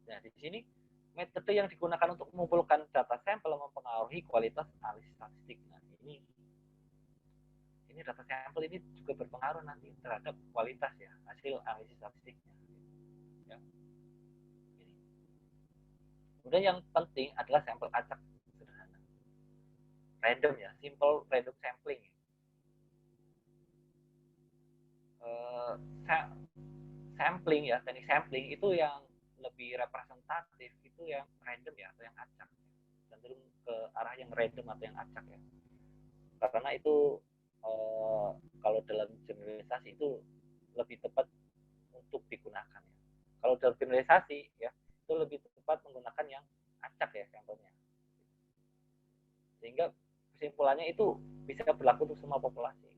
Nah di sini metode yang digunakan untuk mengumpulkan data sampel mempengaruhi kualitas analisis statistik. Nah ini data sampel ini juga berpengaruh nanti terhadap kualitas ya hasil analisis statistiknya. Ya. Kemudian yang penting adalah sampel acak sederhana, random ya, simple random sampling. Sampling ya, teknik sampling itu yang lebih representatif itu yang random ya atau yang acak, cenderung ke arah yang random atau yang acak ya, karena itu kalau dalam generalisasi itu lebih tepat untuk digunakan ya. Kalau dalam generalisasi ya itu lebih tepat menggunakan yang acak ya sampelnya, sehingga kesimpulannya itu bisa berlaku untuk semua populasi.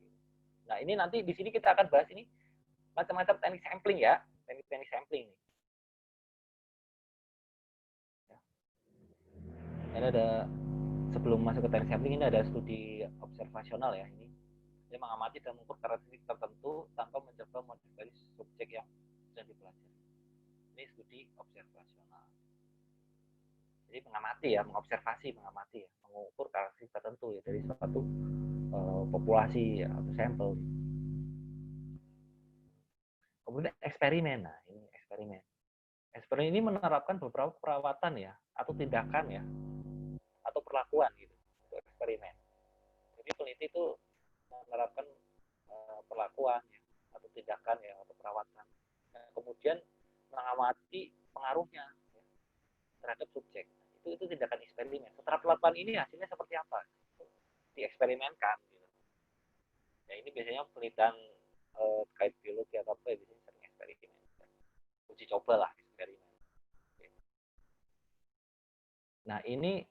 Nah, ini nanti di sini kita akan bahas ini macam-macam teknik sampling ya, teknik sampling. Ini ada, sebelum masuk ke teknik sampling, ini ada studi observasional ya. Ini dia mengamati dan mengukur karakteristik tertentu tanpa mencoba modifikasi subjek yang sedang dipelajari. Ini studi observasional. Jadi mengamati ya, mengamati ya, mengukur karakteristik tertentu ya dari suatu populasi ya, atau sampel. Kemudian eksperimen. Nah, ini eksperimen. Eksperimen ini menerapkan beberapa perawatan ya, atau tindakan ya, atau perlakuan gitu untuk eksperimen. Jadi peneliti itu menerapkan perlakuan ya, atau tindakan ya, atau perawatan. Nah, kemudian mengamati pengaruhnya ya, terhadap subjek. Itu tindakan eksperimen. Setelah perlakuan ini hasilnya seperti apa? Dieksperimenkan. Gitu. Ya, ini biasanya penelitian terkait biologi atau apa, biasanya sering eksperimen. Uji coba lah eksperimen. Oke. Nah, ini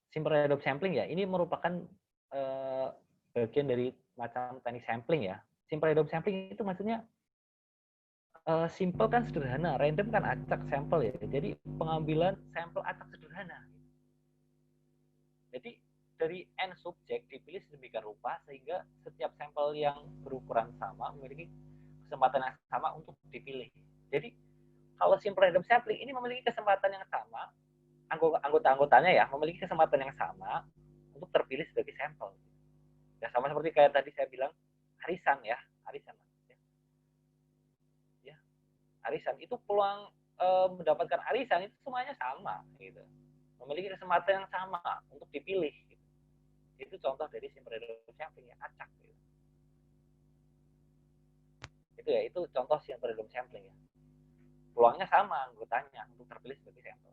simple random sampling ya. Ini merupakan bagian dari macam teknik sampling ya. Simple random sampling itu maksudnya simple kan sederhana, random kan acak sampel ya. Jadi pengambilan sampel acak sederhana. Jadi dari n subjek dipilih sedemikian rupa sehingga setiap sampel yang berukuran sama memiliki kesempatan yang sama untuk dipilih. Jadi kalau simple random sampling ini memiliki kesempatan yang sama, anggota-anggotanya ya memiliki kesempatan yang sama untuk terpilih sebagai sampel. Ya sama seperti kayak tadi saya bilang arisan ya, arisan itu peluang mendapatkan arisan itu semuanya sama gitu. Memiliki kesempatan yang sama untuk dipilih. Gitu. Itu contoh dari simple random sampling ya, acak gitu. Itu contoh simple random sampling ya. Peluangnya sama anggotanya untuk terpilih sebagai sampel.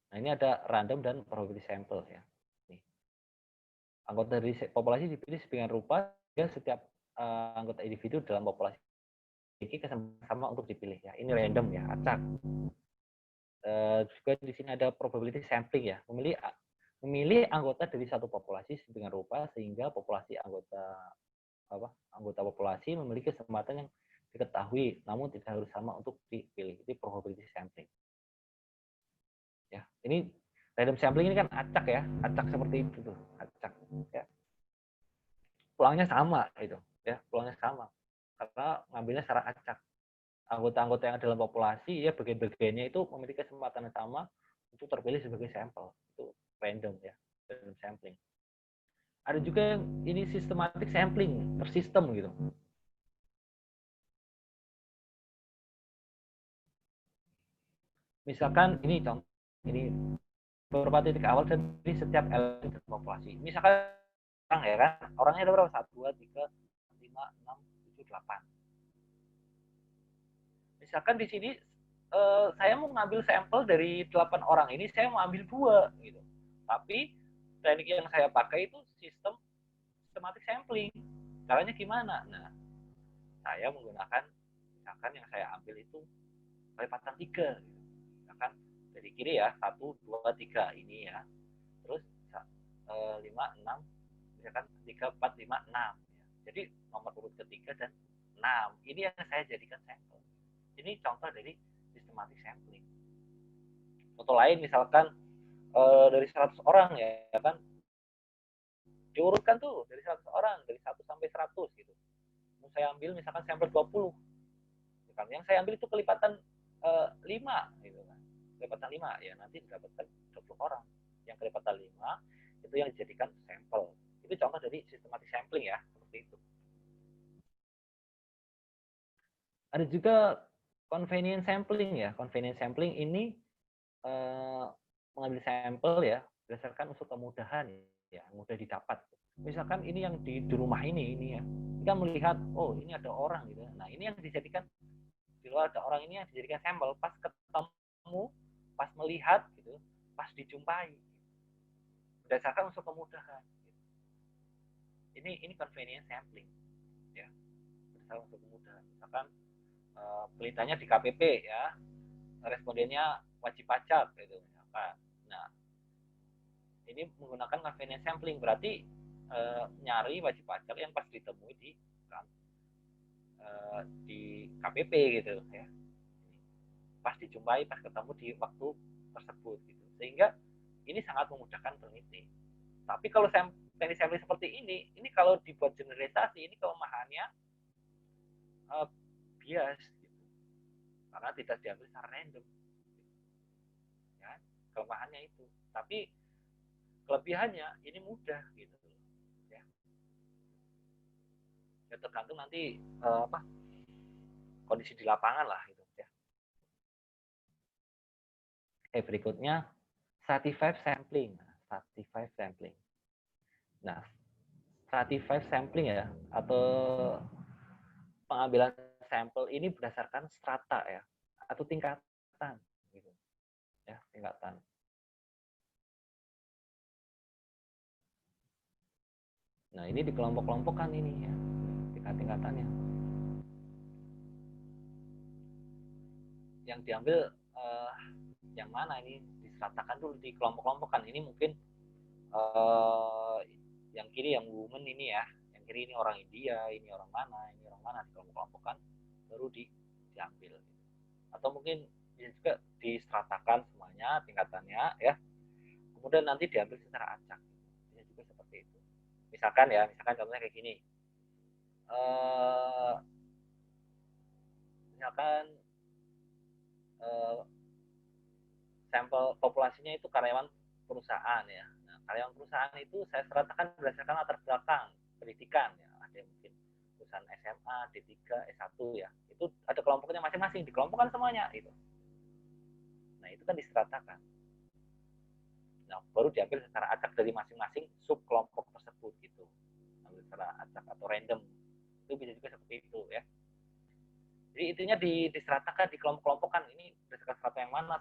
Nah, ini ada random dan probability sample ya. Nih. Anggota dari populasi dipilih sedemikian rupa sehingga setiap anggota individu dalam populasi memiliki kesempatan sama untuk dipilih ya. Ini random ya, acak. Juga di sini ada probability sampling ya, memilih anggota dari satu populasi sedemikian rupa sehingga populasi anggota populasi memiliki kesempatan yang diketahui namun tidak harus sama untuk dipilih. Itu probability sampling. Ya, ini random sampling ini kan acak ya, acak seperti itu tuh, acak. Ya. Pulangnya sama itu, ya, pulangnya sama karena ngambilnya secara acak. Anggota-anggota yang dalam populasi ya bagian-bagiannya itu memiliki kesempatan yang sama untuk terpilih sebagai sampel. Itu random ya, random sampling. Ada juga yang ini systematic sampling, tersistem gitu. Misalkan ini contoh, ini beberapa titik awal dari setiap elemen populasi. Misalkan orang ya kan, orangnya ada berapa? 1, 2, 3, 5, 6, 7, 8. Misalkan di sini saya mau ngambil sampel dari 8 orang ini, saya mau ambil 2 gitu. Tapi teknik yang saya pakai itu systematic sampling. Caranya gimana? Nah, saya menggunakan misalkan yang saya ambil itu kelipatan 3 gitu. Misalkan dari kiri ya, 1, 2, 3 ini ya. Terus 5, 6, misalkan 3, 4, 5, 6. Jadi nomor urut ketiga dan 6. Ini yang saya jadikan sampel. Ini contoh dari systematic sampling. Contoh lain misalkan dari 100 orang ya kan, diurutkan tuh dari 100 orang, dari 1 sampai 100 gitu. Mau saya ambil misalkan sampel 20. Yang saya ambil itu kelipatan 5 gitu kan. Kelipatan 5 ya nanti didapatkan 20 orang. Yang kelipatan 5 itu yang dijadikan sampel. Itu contoh dari systematic sampling ya, seperti itu. Ada juga convenient sampling ya. Convenient sampling ini mengambil sampel ya berdasarkan unsur kemudahan ya, mudah didapat. Misalkan ini yang di rumah ini ya, kita melihat oh ini ada orang gitu. Nah ini yang dijadikan di luar ada orang ini yang dijadikan sampel pas ketemu, pas melihat gitu, pas dijumpai berdasarkan unsur kemudahan. Gitu. Ini convenient sampling ya berdasarkan unsur kemudahan. Misalkan pelitanya di KPP ya. respondennya wajib pajak gitu misalkan. Nah, ini menggunakan convenience sampling, berarti nyari wajib pajak yang pas ditemui di KPP gitu ya, pas dijumpai, pas ketemu di waktu tersebut gitu, sehingga ini sangat memudahkan peneliti. Tapi kalau teknik sampling seperti ini kalau dibuat generalisasi, ini kelemahannya bias gitu, karena tidak diambil secara random ya, kelemahannya itu. Tapi kelebihannya ini mudah gitu ya, ya tergantung nanti kondisi di lapangan lah gitu ya. Berikutnya stratified sampling. Nah, stratified sampling ya, atau pengambilan sampel ini berdasarkan strata ya, atau tingkatan gitu ya, tingkatan. Nah, ini dikelompok-kelompokkan ini ya, tingkat-tingkatannya. Yang diambil yang mana ini diseratakan dulu, dikelompok-kelompokkan. Ini mungkin yang kiri yang woman ini ya, yang kiri ini orang India, ini orang mana, dikelompok-kelompokkan baru diambil. Atau mungkin bisa juga diseratakan semuanya tingkatannya ya, kemudian nanti diambil secara acak. Bisa juga seperti itu. Misalkan contohnya kayak gini. Misalkan sampel populasinya itu karyawan perusahaan ya. Nah, karyawan perusahaan itu saya seratakan berdasarkan latar belakang pendidikan ya. Ada yang mungkin lulusan SMA, D3, S1 ya. Itu ada kelompoknya masing-masing, dikelompokkan semuanya itu. Nah, itu kan diseratakan. Nah, baru diambil secara acak dari masing-masing sub kelompok tersebut gitu. Ambil secara acak atau random. Itu bisa juga seperti itu ya. Jadi intinya diseratakan, dikelompok-kelompokkan, ini berdasarkan strata yang mana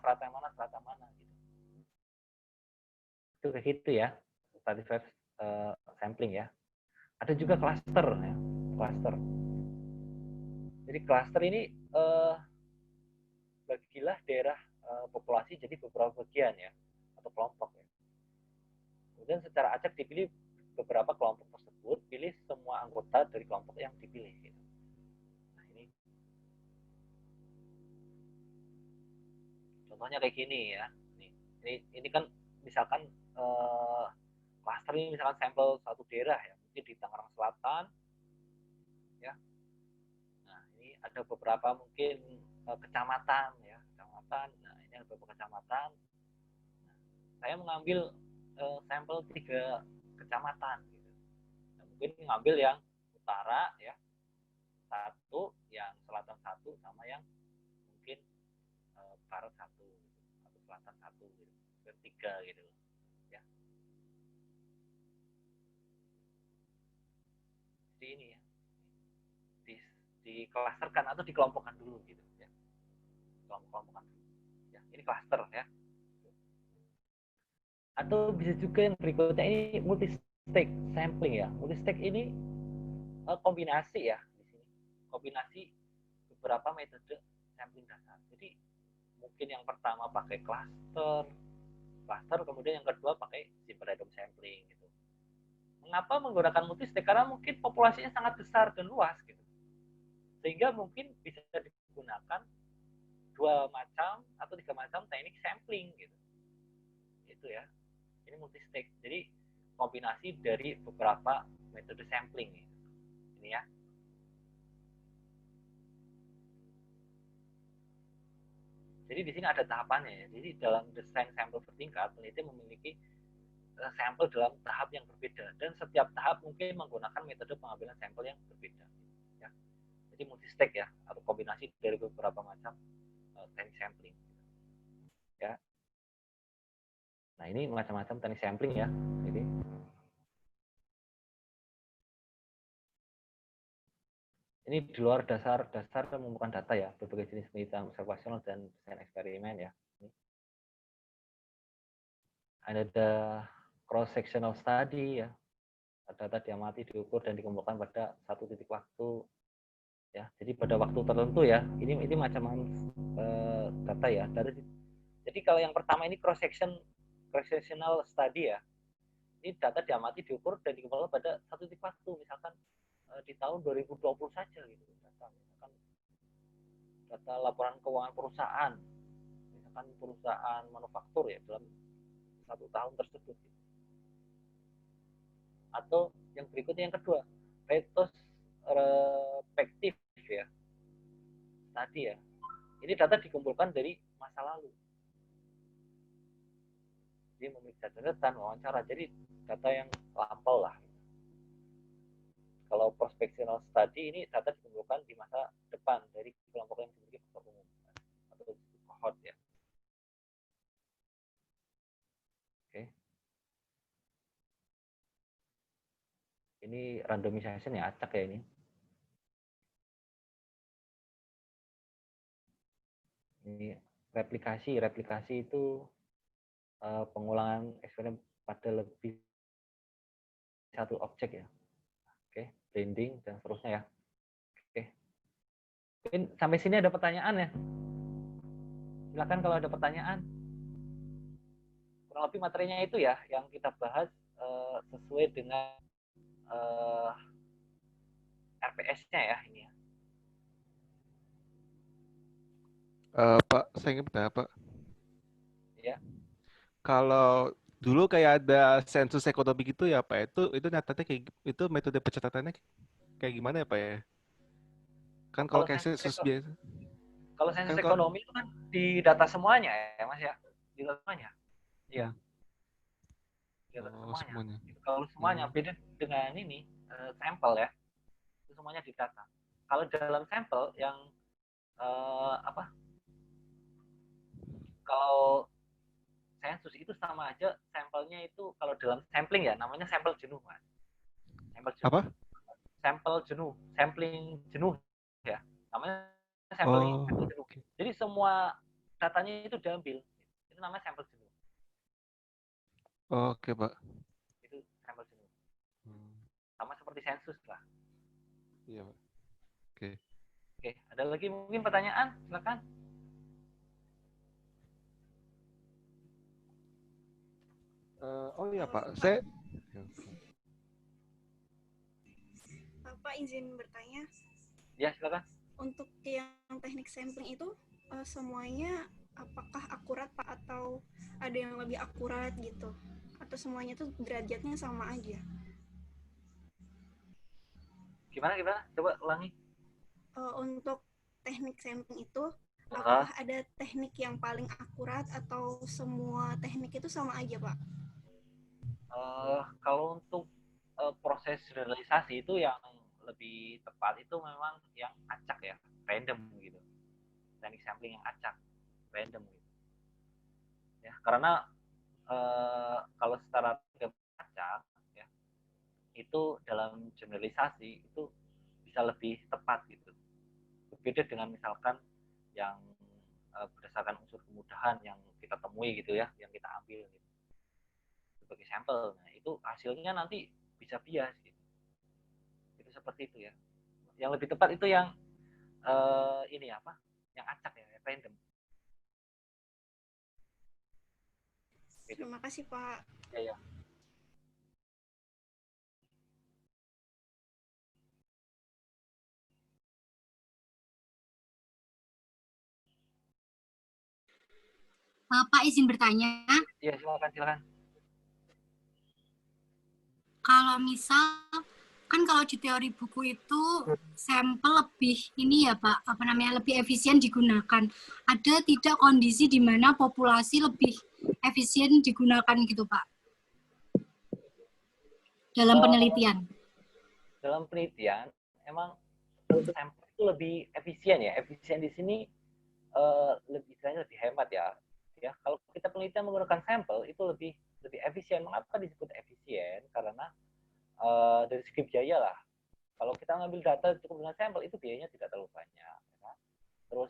gitu. Itu kayak gitu ya, stratified sampling ya. Ada juga cluster ya, cluster. Jadi cluster ini bagilah daerah populasi jadi beberapa bagian ya, atau kelompok ya. Kemudian secara acak dipilih beberapa kelompok tersebut, pilih semua anggota dari kelompok yang dipilih gitu. Contohnya kayak gini ya. Ini kan misalkan cluster ini misalkan sampel satu daerah ya, mungkin di Tangerang Selatan ya. Nah, ini ada beberapa mungkin kecamatan ya, kecamatan. Nah, ini ada beberapa kecamatan. Nah, saya mengambil sampel 3 kecamatan gitu. Nah, mungkin mengambil yang utara ya, 1, yang selatan 1, sama yang mungkin barat 1 gitu, atau selatan 1 gitu, 3 gitu ya. Jadi ini ya, diklasterkan atau dikelompokkan dulu gitu ya, kelompok-kelompokan ya, ini klaster ya. Atau bisa juga yang berikutnya ini multi-stage sampling ya. Multi-stage ini kombinasi ya, di sini kombinasi beberapa metode sampling dasar. Jadi mungkin yang pertama pakai cluster, kemudian yang kedua pakai simple random sampling gitu. Mengapa menggunakan multi-stage? Karena mungkin populasinya sangat besar dan luas gitu, sehingga mungkin bisa digunakan 2 macam atau 3 macam teknik sampling gitu. Itu ya, ini multi-stage. Jadi kombinasi dari beberapa metode sampling gitu. Ini ya. Jadi di sini ada tahapannya ya. Jadi dalam desain sampel bertingkat, peneliti memiliki sampel dalam tahap yang berbeda, dan setiap tahap mungkin menggunakan metode pengambilan sampel yang berbeda ya. Jadi multi-stage ya, atau kombinasi dari beberapa macam teknik sampling ya. Nah, ini macam-macam teknik sampling ya. Jadi ini di luar dasar mengumpulkan data ya, berbagai jenis penelitian observasional dan desain eksperimen ya. Ada cross sectional study ya, data diamati, diukur dan dikumpulkan pada satu titik waktu. Ya, jadi pada waktu tertentu ya, ini macam-macam data ya. Jadi kalau yang pertama ini cross sectional study ya. Ini data diamati, diukur dan dikumpulkan pada satu titik waktu, misalkan di tahun 2020 saja gitu. Misalkan data laporan keuangan perusahaan, misalkan perusahaan manufaktur ya dalam satu tahun tersebut. Atau yang berikutnya yang kedua, retrospektif ya, tadi ya. Ini data dikumpulkan dari masa lalu. Jadi memeriksa catatan, wawancara, jadi data yang lampau lah. Kalau prospectional study ini data dikumpulkan di masa depan dari kelompok yang dimiliki faktor umum atau cohort ya. Oke. Ini randomization ya, acak ya ini. Ini replikasi itu pengulangan eksperimen pada lebih satu objek ya. Oke, blending dan seterusnya ya. Oke. Mungkin sampai sini ada pertanyaan ya. Silakan kalau ada pertanyaan. Kurang lebih materinya itu ya yang kita bahas sesuai dengan RPS-nya ya ini ya. Pak, saya ingin bertanya, Pak. Ya. Kalau dulu kayak ada sensus ekonomi gitu ya, Pak. Itu nyatanya kayak itu metode pencatatannya kayak gimana ya, Pak ya? Kan kalau kayak sensus biasa. Kalau sensus Kan ekonomi itu kan di data semuanya ya, Mas ya. Di data semuanya. Iya. Di data semuanya. Kalau semuanya beda dengan ini sampel ya. Itu semuanya di data. Kalau dalam sampel yang kalau sensus itu sama aja sampelnya itu kalau dalam sampling ya namanya sampel jenuh, Mas. Sampel jenuh. Apa? Sampel jenuh, sampling jenuh ya. Namanya sampel jenuh. Jadi semua datanya itu diambil. Itu namanya sampel jenuh. Oke, Pak. Itu sampel jenuh. Sama seperti sensus lah. Iya, Pak. Oke. Oke, ada lagi mungkin pertanyaan? Silakan. Oh iya, Pak. Saya Pak izin bertanya. Ya, silakan. Untuk yang teknik sampling itu semuanya apakah akurat, Pak, atau ada yang lebih akurat gitu? Atau semuanya tuh derajatnya sama aja? Gimana? Coba ulangi. Untuk teknik sampling itu apakah ada teknik yang paling akurat atau semua teknik itu sama aja, Pak? Kalau untuk proses generalisasi itu yang lebih tepat itu memang yang acak ya, random gitu. Teknik sampling yang acak, random gitu. Ya, karena kalau secara acak ya, itu dalam generalisasi itu bisa lebih tepat gitu. Berbeda dengan misalkan yang berdasarkan unsur kemudahan yang kita temui gitu ya, yang kita ambil gitu sebagai sampel. Nah, itu hasilnya nanti bisa bias gitu. Itu seperti itu ya. Yang lebih tepat itu yang ini apa? Yang acak ya, random. Gitu. Terima kasih, Pak. Ya. Pak izin bertanya. Iya, silakan. Kalau misal kan kalau di teori buku itu sampel lebih ini ya Pak, lebih efisien digunakan. Ada tidak kondisi di mana populasi lebih efisien digunakan gitu Pak? Dalam penelitian. Dalam penelitian emang sampel itu lebih efisien ya. Efisien di sini lebih hemat ya. Ya, kalau kita penelitian menggunakan sampel itu lebih efisien. Mengapa disebut efisien? Karena dari segi biaya lah. Kalau kita ngambil data cukup dengan sampel itu biayanya tidak terlalu banyak. Ya. Terus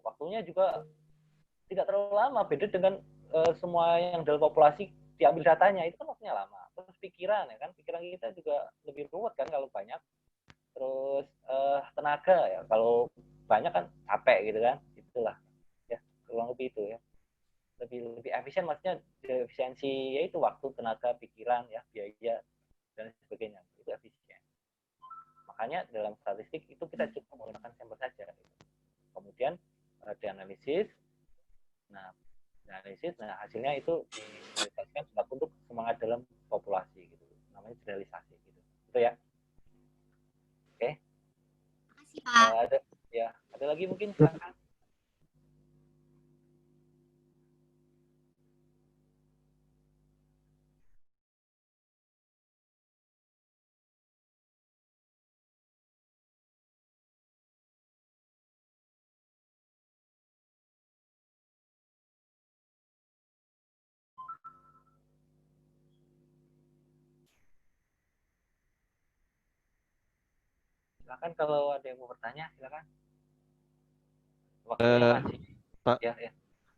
waktunya juga tidak terlalu lama. Beda dengan semua yang dalam populasi diambil datanya itu kan waktunya lama. Terus pikiran ya kan, pikiran kita juga lebih ruwet kan kalau banyak. Terus tenaga ya, kalau banyak kan capek gitu kan, itulah ya kurang lebih itu ya. Lebih efisien, maksudnya efisiensi yaitu waktu, tenaga, pikiran ya, biaya dan sebagainya, itu efisien. Makanya dalam statistik itu kita cukup menggunakan sampel saja. Kemudian dianalisis, nah hasilnya itu direalisasikan untuk semangat dalam populasi gitu, namanya generalisasi gitu, itu ya. Oke. Makasih, Pak. Ada lagi mungkin, silakan. Silakan kalau ada yang mau bertanya, silakan. Waktunya masih. Pak,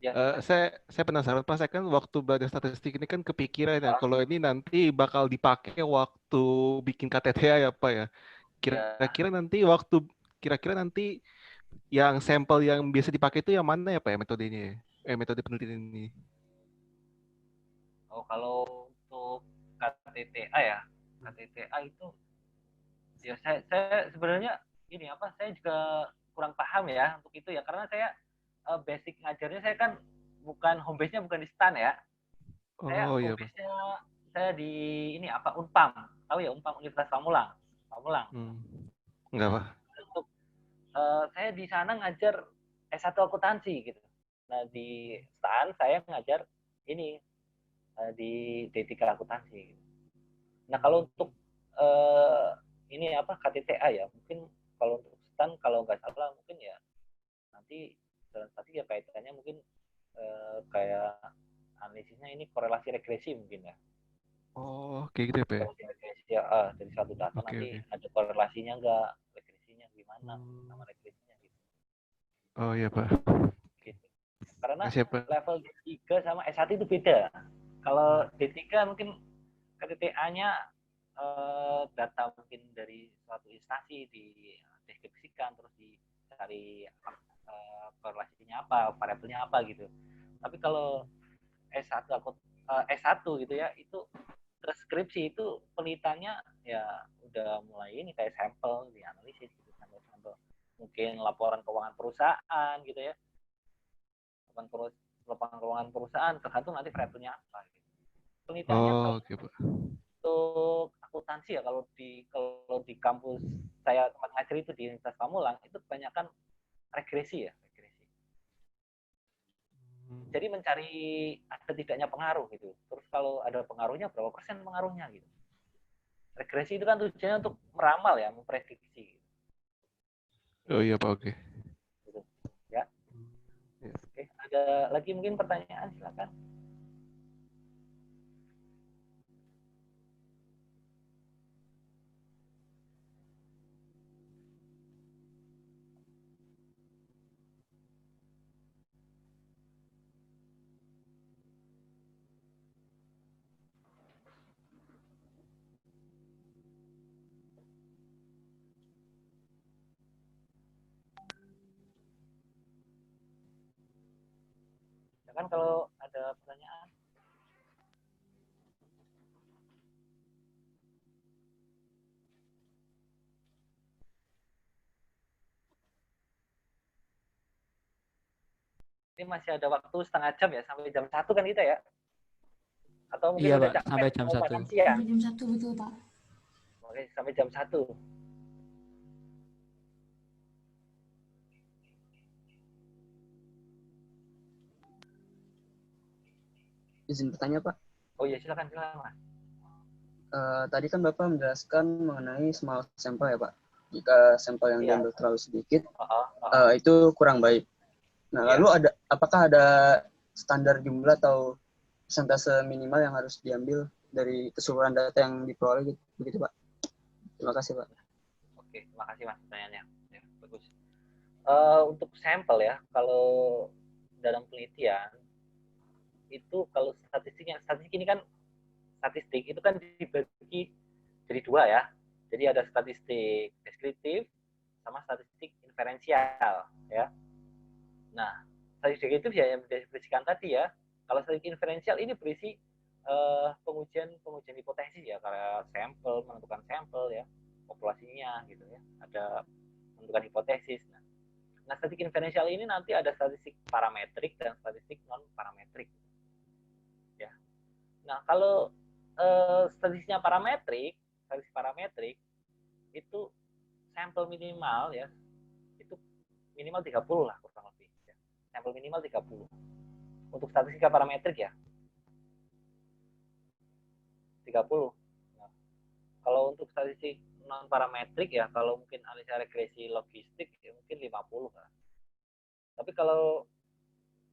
Ya. saya penasaran Pak, saya kan waktu belajar statistik ini kan kepikiran ya, kalau ini nanti bakal dipakai waktu bikin KTTA ya Pak ya. Kira-kira nanti yang sampel yang biasa dipakai itu yang mana ya Pak ya metodenya? Metode penelitian ini. Oh, kalau untuk KTTA ya, KTTA itu ya saya sebenarnya ini saya juga kurang paham ya untuk itu ya, karena saya basic ngajarnya saya kan bukan home base-nya bukan di STAN ya. Saya Oh iya home Pak. base-nya saya di ini Unpam. Tahu ya, Unpam Universitas Pamulang. Enggak Pak. Untuk saya di sana ngajar S1 akuntansi gitu. Nah, di STAN saya ngajar ini di D3 akuntansi. Nah, kalau untuk ini KTTA ya, mungkin kalau untuk STAN kalau nggak salah mungkin ya nanti dalam statistik ya kaitannya mungkin kayak analisisnya ini korelasi regresi mungkin ya. Oh, kayak gitu ya Pak. Regresi ya, dari suatu data nanti ada korelasinya nggak, regresinya gimana, sama regresinya gitu. Oh iya Pak. Gitu. Karena Kasih, Pak. level D3 sama S1 itu beda. Kalau D3 mungkin KTTA-nya data mungkin dari suatu instansi dideskripsikan, terus dicari korelasinya apa, variabelnya apa gitu. Tapi kalau S1 gitu ya, itu transkripsi itu penelitiannya ya udah mulai ini kayak sampel dianalisis gitu, sampel mungkin laporan keuangan perusahaan gitu ya, laporan keuangan perusahaan tergantung nanti variabelnya apa gitu. Penelitiannya Pak. Untuk akuntansi ya, kalau di kampus saya tempat ngajar itu di Universitas Pamulang itu kebanyakan regresi ya, jadi mencari ada tidaknya pengaruh gitu. Terus kalau ada pengaruhnya berapa persen pengaruhnya gitu. Regresi itu kan tujuannya untuk meramal ya, memprediksi. Oh iya Pak, oke. Gitu. Ya. Oke, ada lagi mungkin pertanyaan, silakan. Silakan kalau ada pertanyaan. Ini masih ada waktu setengah jam ya, sampai jam 1 kan kita ya? Atau mungkin Iya udah Pak, sampai jam 1. Sampai jam 1 betul Pak. Oke, sampai jam 1. Izin bertanya Pak. Oh iya, silakan Mas. Tadi kan Bapak menjelaskan mengenai small sample ya Pak. Jika sampel yang diambil terlalu sedikit, itu kurang baik. Nah, lalu apakah ada standar jumlah atau persentase minimal yang harus diambil dari keseluruhan data yang diperoleh begitu Pak? Terima kasih Pak. Oke, terima kasih Mas pertanyaannya. Ya, bagus. Untuk sampel ya, kalau dalam penelitian itu kalau statistik ini kan statistik itu kan dibagi jadi dua ya. Jadi ada statistik deskriptif sama statistik inferensial ya. Nah, statistik itu ya yang didefinisikan tadi ya. Kalau statistik inferensial ini berisi pengujian hipotesis ya, karena sampel, menentukan sampel ya, populasinya gitu ya. Ada menentukan hipotesis. Nah, statistik inferensial ini nanti ada statistik parametrik dan statistik non parametrik. Ya. Nah, kalau statistiknya parametrik, statistik parametrik itu sampel minimal ya, itu minimal 30 lah kurang lebih. Ya. Sampel minimal 30. Untuk statistika parametrik ya. 30. Nah, kalau untuk statistik non parametrik ya, kalau mungkin analisa regresi logistik ya mungkin 50 lah. Tapi kalau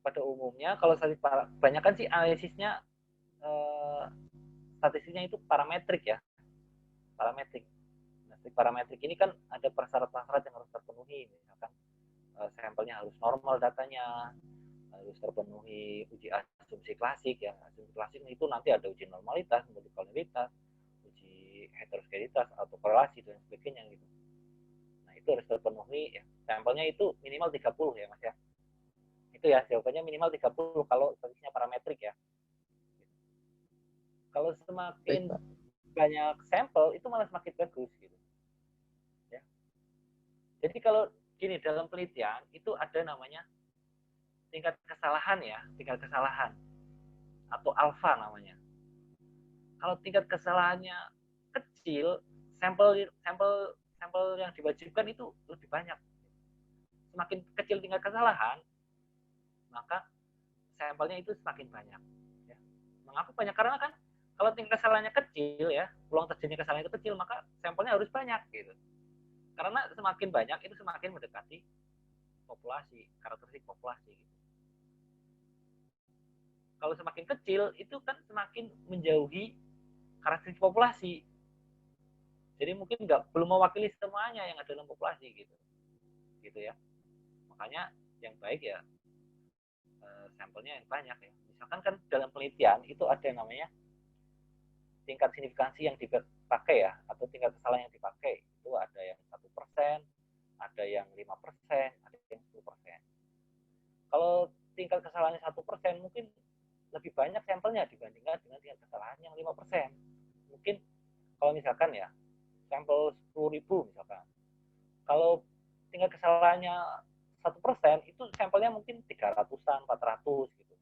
pada umumnya kalau statistik kebanyakan sih analisisnya statistiknya itu parametrik ya. Parametrik. Nah, parametrik ini kan ada prasyarat-prasyarat yang harus terpenuhi, misalkan sampelnya harus normal datanya, harus terpenuhi uji asumsi klasik ya. Asumsi klasik itu nanti ada uji normalitas, multikolonialitas, uji heteroskedalitas atau korelasi dan sebagainya gitu. Nah, itu harus terpenuhi ya. Sampelnya itu minimal 30 ya, Mas ya. Itu ya, jawabannya minimal 30 kalau statistiknya parametrik ya. Kalau semakin banyak sampel itu malah semakin bagus gitu. Ya. Jadi kalau gini, dalam penelitian itu ada namanya tingkat kesalahan ya, tingkat kesalahan atau alfa namanya. Kalau tingkat kesalahannya kecil, sampel yang diwajibkan itu lebih banyak. Semakin kecil tingkat kesalahan, maka sampelnya itu semakin banyak. Ya. Mengapa banyak? Karena kan kalau tingkat kesalahannya kecil ya, peluang terjadinya kesalahan itu kecil, maka sampelnya harus banyak gitu. Karena semakin banyak itu semakin mendekati populasi, karakteristik populasi gitu. Kalau semakin kecil itu kan semakin menjauhi karakteristik populasi. Jadi mungkin belum mewakili semuanya yang ada dalam populasi gitu. Gitu ya. Makanya yang baik ya sampelnya yang banyak ya. Misalkan kan dalam penelitian itu ada yang namanya tingkat signifikansi yang dipakai ya, atau tingkat kesalahan yang dipakai. Itu ada yang 1%, ada yang 5%, ada yang 10%. Kalau tingkat kesalahannya 1% mungkin lebih banyak sampelnya dibandingkan dengan tingkat kesalahan yang 5%. Mungkin kalau misalkan ya, sampel 10.000 misalkan. Kalau tingkat kesalahannya 1%, itu sampelnya mungkin 300-an, 400 gitu.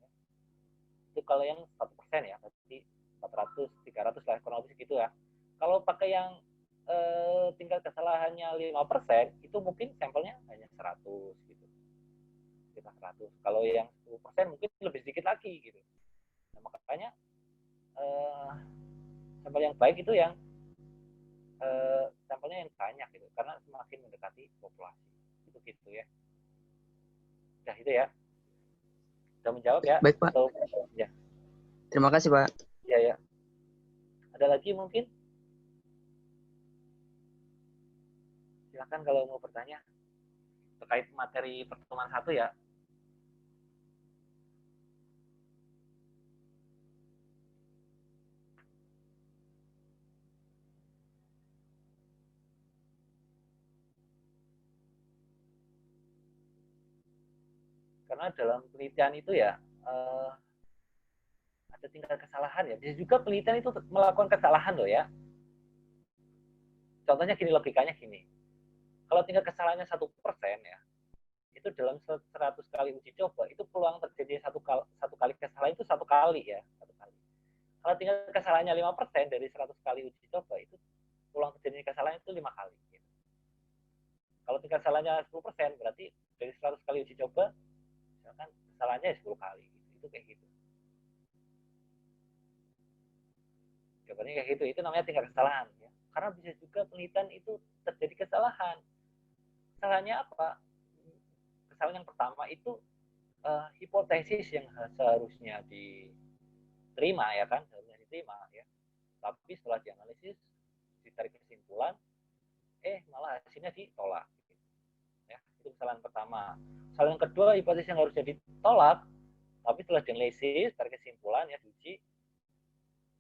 Itu kalau yang 1% ya, berarti 400, 300 lah, kurang lebih segitu ya. Kalau pakai yang tingkat kesalahannya 5%, itu mungkin sampelnya hanya 100 gitu. Kita 100. Kalau yang 10% mungkin lebih sedikit lagi gitu. Nah, makanya sampel yang baik itu yang sampelnya yang banyak gitu, karena semakin mendekati populasi. Itu gitu ya. Udah itu ya. Sudah menjawab ya? Baik, Pak. Atau, ya. Terima kasih, Pak. Ya, ya. Ada lagi mungkin? Silakan kalau mau bertanya terkait materi pertemuan 1 ya. Karena dalam penelitian itu ya ada tingkat kesalahan ya. Bisa juga penelitian itu melakukan kesalahan loh ya. Contohnya gini, logikanya gini. Kalau tingkat kesalahannya 1% ya, itu dalam 100 kali uji coba, itu peluang terjadi satu kali kesalahan itu 1 kali ya. 1 kali. Kalau tingkat kesalahannya 5% dari 100 kali uji coba, itu peluang terjadi kesalahan itu 5 kali. Gitu. Kalau tingkat kesalahannya 10%, berarti dari 100 kali uji coba, misalkan kesalahannya 10 kali. Gitu. Itu kayak gitu. Jawabannya kayak gitu. Itu namanya tingkat kesalahan. Ya. Karena bisa juga penelitian itu terjadi kesalahan. Kesalahannya apa? Kesalahan yang pertama itu hipotesis yang seharusnya diterima ya kan, seharusnya diterima ya. Tapi setelah dianalisis, ditarik kesimpulan, malah hasilnya ditolak. Ya, itu kesalahan pertama. Kesalahan yang kedua, hipotesis yang harusnya ditolak, tapi setelah dianalisis, tarik kesimpulan ya diuji,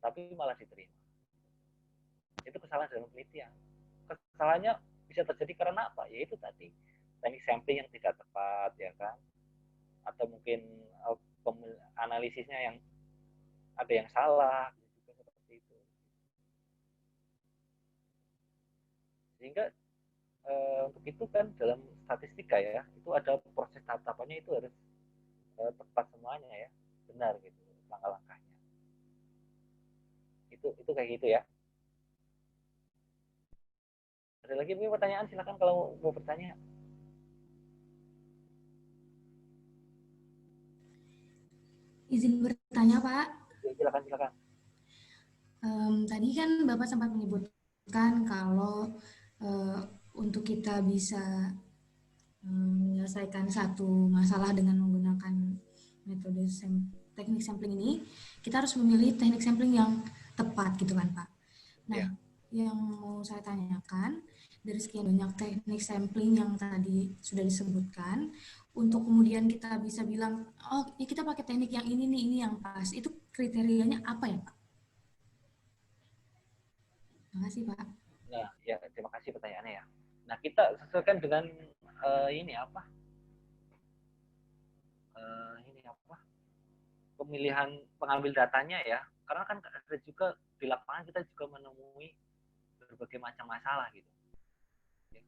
tapi malah diterima. Itu kesalahan dalam penelitian. kesalahannya bisa terjadi karena apa? Yaitu tadi teknik sampling yang tidak tepat, ya kan? Atau mungkin analisisnya yang ada yang salah, juga seperti itu. Sehingga untuk itu kan dalam statistika ya, itu ada proses tahap-tahapannya, itu harus tepat semuanya ya, benar gitu langkah-langkahnya. Itu kayak gitu ya. Ada lagi pertanyaan, silakan kalau mau bertanya. Izin bertanya, Pak. Silakan. Tadi kan Bapak sempat menyebutkan kalau untuk kita bisa menyelesaikan satu masalah dengan menggunakan metode teknik sampling ini, kita harus memilih teknik sampling yang tepat gitu kan, Pak. Nah, yang mau saya tanyakan, dari sekian banyak teknik sampling yang tadi sudah disebutkan, untuk kemudian kita bisa bilang, oh ya kita pakai teknik yang ini nih, ini yang pas, itu kriterianya apa ya, Pak? Terima kasih, Pak. Nah, ya terima kasih pertanyaannya ya. Nah, kita sesuaikan dengan ini apa? Pemilihan pengambil datanya ya. Karena kan ada juga di lapangan kita juga menemui berbagai macam masalah gitu. Ya.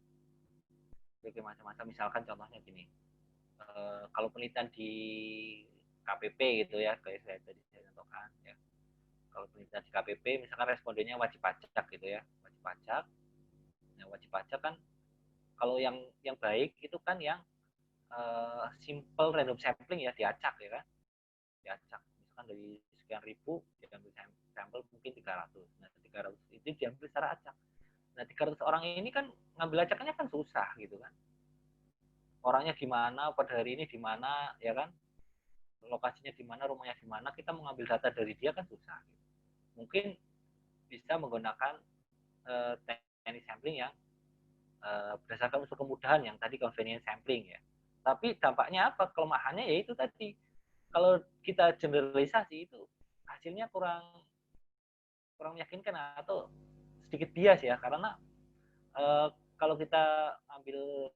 Berbagai macam masalah, misalkan contohnya gini. Kalau penelitian di KPP gitu ya, kayak saya tadi contohkan ya. Kalau penelitian di KPP, misalkan respondennya wajib pajak gitu ya, wajib pajak. Nah, wajib pajak kan kalau yang baik itu kan yang simple random sampling ya, diacak ya kan, diacak. Misalkan dari sekian ribu diambil sampel mungkin 300. Nah, 300 itu diambil secara acak. Nah, 300 orang ini kan ngambil acaknya kan susah gitu kan. Orangnya gimana, pada hari ini di mana, ya kan? Lokasinya di mana, rumahnya di mana, kita mengambil data dari dia kan susah. Gitu. Mungkin bisa menggunakan teknik sampling yang berdasarkan unsur kemudahan yang tadi convenience sampling ya. Tapi dampaknya apa? Kelemahannya yaitu tadi, kalau kita generalisasi itu hasilnya kurang meyakinkan atau sedikit bias ya, karena kalau kita ambil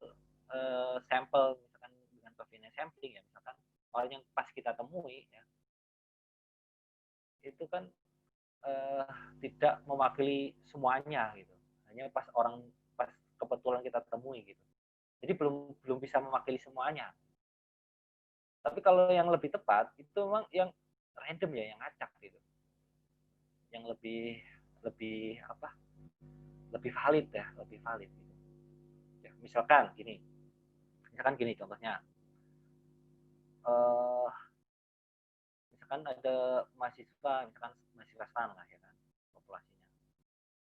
sampel misalkan dengan convenience sampling ya, misalkan orang yang pas kita temui ya, itu kan tidak mewakili semuanya gitu, hanya pas kebetulan kita temui gitu, jadi belum bisa mewakili semuanya. Tapi kalau yang lebih tepat itu memang yang random ya, yang acak gitu, yang lebih valid ya, lebih valid gitu. Ya, misalkan gini contohnya, misalkan ada mahasiswa STAN lah ya kan, populasinya.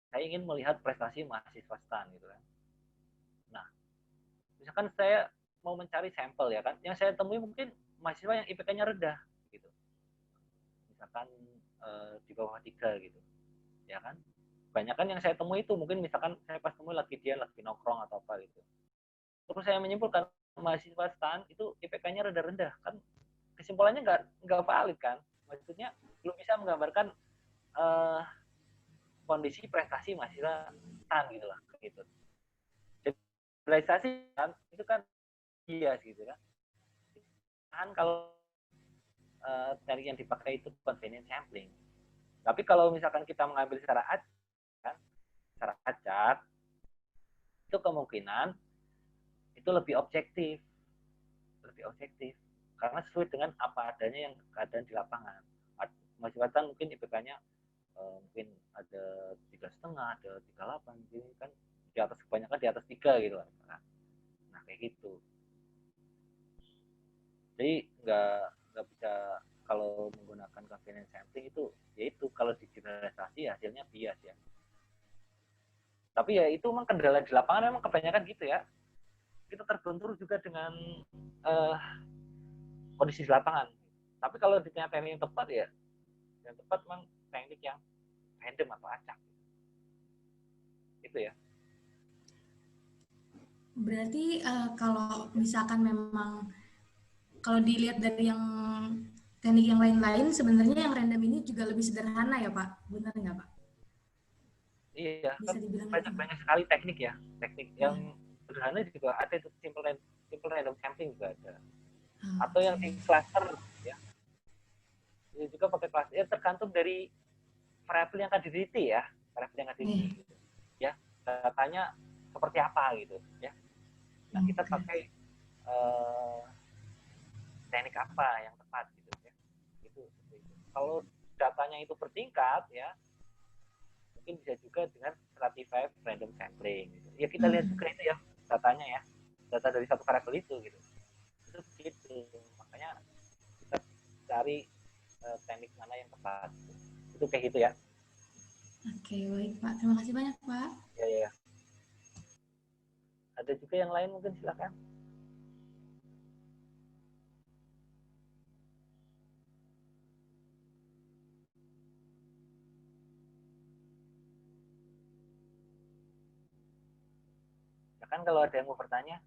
Saya ingin melihat prestasi mahasiswa STAN gitu kan. Nah, misalkan saya mau mencari sampel ya kan, yang saya temui mungkin mahasiswa yang IPK-nya rendah gitu. Misalkan di bawah 3 gitu. Ya kan? Banyakan yang saya temui itu mungkin misalkan saya pas temui lagi nongkrong atau apa gitu. Terus saya menyimpulkan mahasiswa STAN itu IPK-nya rendah-rendah, kan kesimpulannya nggak valid kan? Maksudnya belum bisa menggambarkan kondisi prestasi mahasiswa STAN gitu lah gitu. Generalisasi kan itu kan bias gitu kan. Kan kalau teknik yang dipakai itu convenience sampling. Tapi kalau misalkan kita mengambil secara acak, itu kemungkinan itu lebih objektif karena sesuai dengan apa adanya yang keadaan di lapangan. Mahasiswa mungkin IPK-nya mungkin ada 3,5, ada 3,8, gitu kan, di atas, kebanyakan di atas 3 gitu kan. Nah kayak gitu. Jadi nggak bisa, kalau menggunakan convenience sampling itu, yaitu kalau digeneralisasi hasilnya bias ya. Tapi ya itu memang kendala di lapangan, memang kebanyakan gitu ya. Kita terbentur juga dengan kondisi di lapangan. Tapi kalau di teknik yang tepat ya, yang tepat memang teknik yang random atau acak. Itu ya. Berarti kalau misalkan memang kalau dilihat dari yang teknik yang lain-lain, sebenarnya yang random ini juga lebih sederhana ya Pak? Benar nggak Pak? Iya, Bisa kan dibilang banyak sekali teknik ya. Teknik yang sederhana juga ada, itu simple random sampling juga ada. Atau yang di cluster ya. Itu juga pakai cluster. Ya tergantung dari variabel yang akan diteliti ya. Variabel yang akan diteliti. Gitu. Ya, datanya seperti apa gitu ya. Nah, kita pakai teknik apa yang tepat gitu ya. Itu. Kalau datanya itu bertingkat ya, mungkin bisa juga dengan stratified random sampling gitu. Ya kita lihat juga itu ya datanya ya, data dari satu variabel itu gitu. Itu begitu. Makanya kita cari teknik mana yang tepat. Itu kayak gitu ya. Oke, baik Pak. Terima kasih banyak Pak. Ya. Ada juga yang lain mungkin, silakan. Kan kalau ada yang mau bertanya.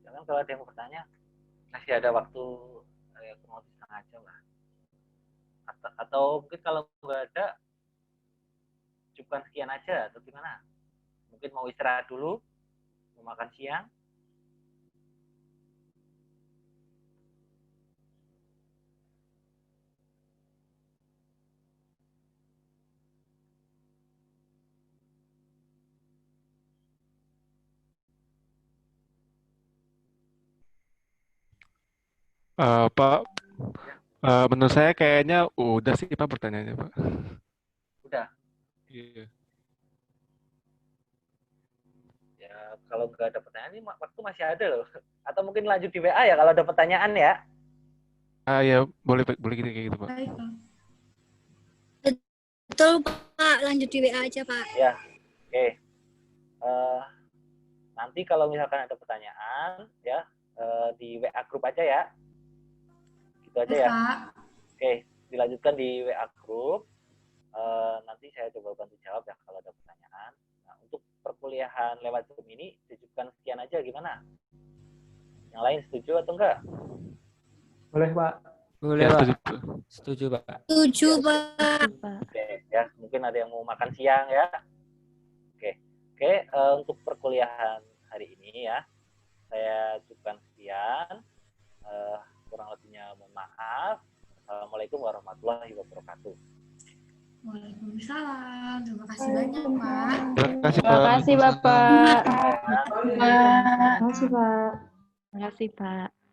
Jangan kalau ada yang mau bertanya, masih ada waktu kurang lebih setengah jam lah. Atau mungkin kalau nggak ada, cukupkan sekian aja atau gimana? Mungkin mau istirahat dulu, mau makan siang. Pak, menurut saya kayaknya udah sih Pak pertanyaannya Pak. Udah. Iya. Ya kalau nggak ada pertanyaan ini waktu masih ada loh. Atau mungkin lanjut di WA ya kalau ada pertanyaan ya. Ya boleh gitu kayak gitu Pak. Baik Pak. Betul Pak, lanjut di WA aja Pak. Ya, oke. Nanti kalau misalkan ada pertanyaan ya di WA grup aja ya. Gitu aja ya. Pak. Oke, dilanjutkan di WA grup. Nanti saya coba bantu jawab ya kalau ada pertanyaan. Nah, untuk perkuliahan lewat Zoom ini cukupkan sekian aja, gimana? Yang lain setuju atau enggak? Boleh Pak. Boleh Ya, Pak. Setuju Pak. Setuju Pak. Oke, ya mungkin ada yang mau makan siang ya. Oke, untuk perkuliahan hari ini ya, saya cukupkan sekian. Kurang lebihnya mohon maaf. Assalamualaikum warahmatullahi wabarakatuh. Waalaikumsalam. Terima kasih banyak Pak. Terima kasih Pak. Bapak. Ya. Terima kasih Pak. Terima kasih Pak.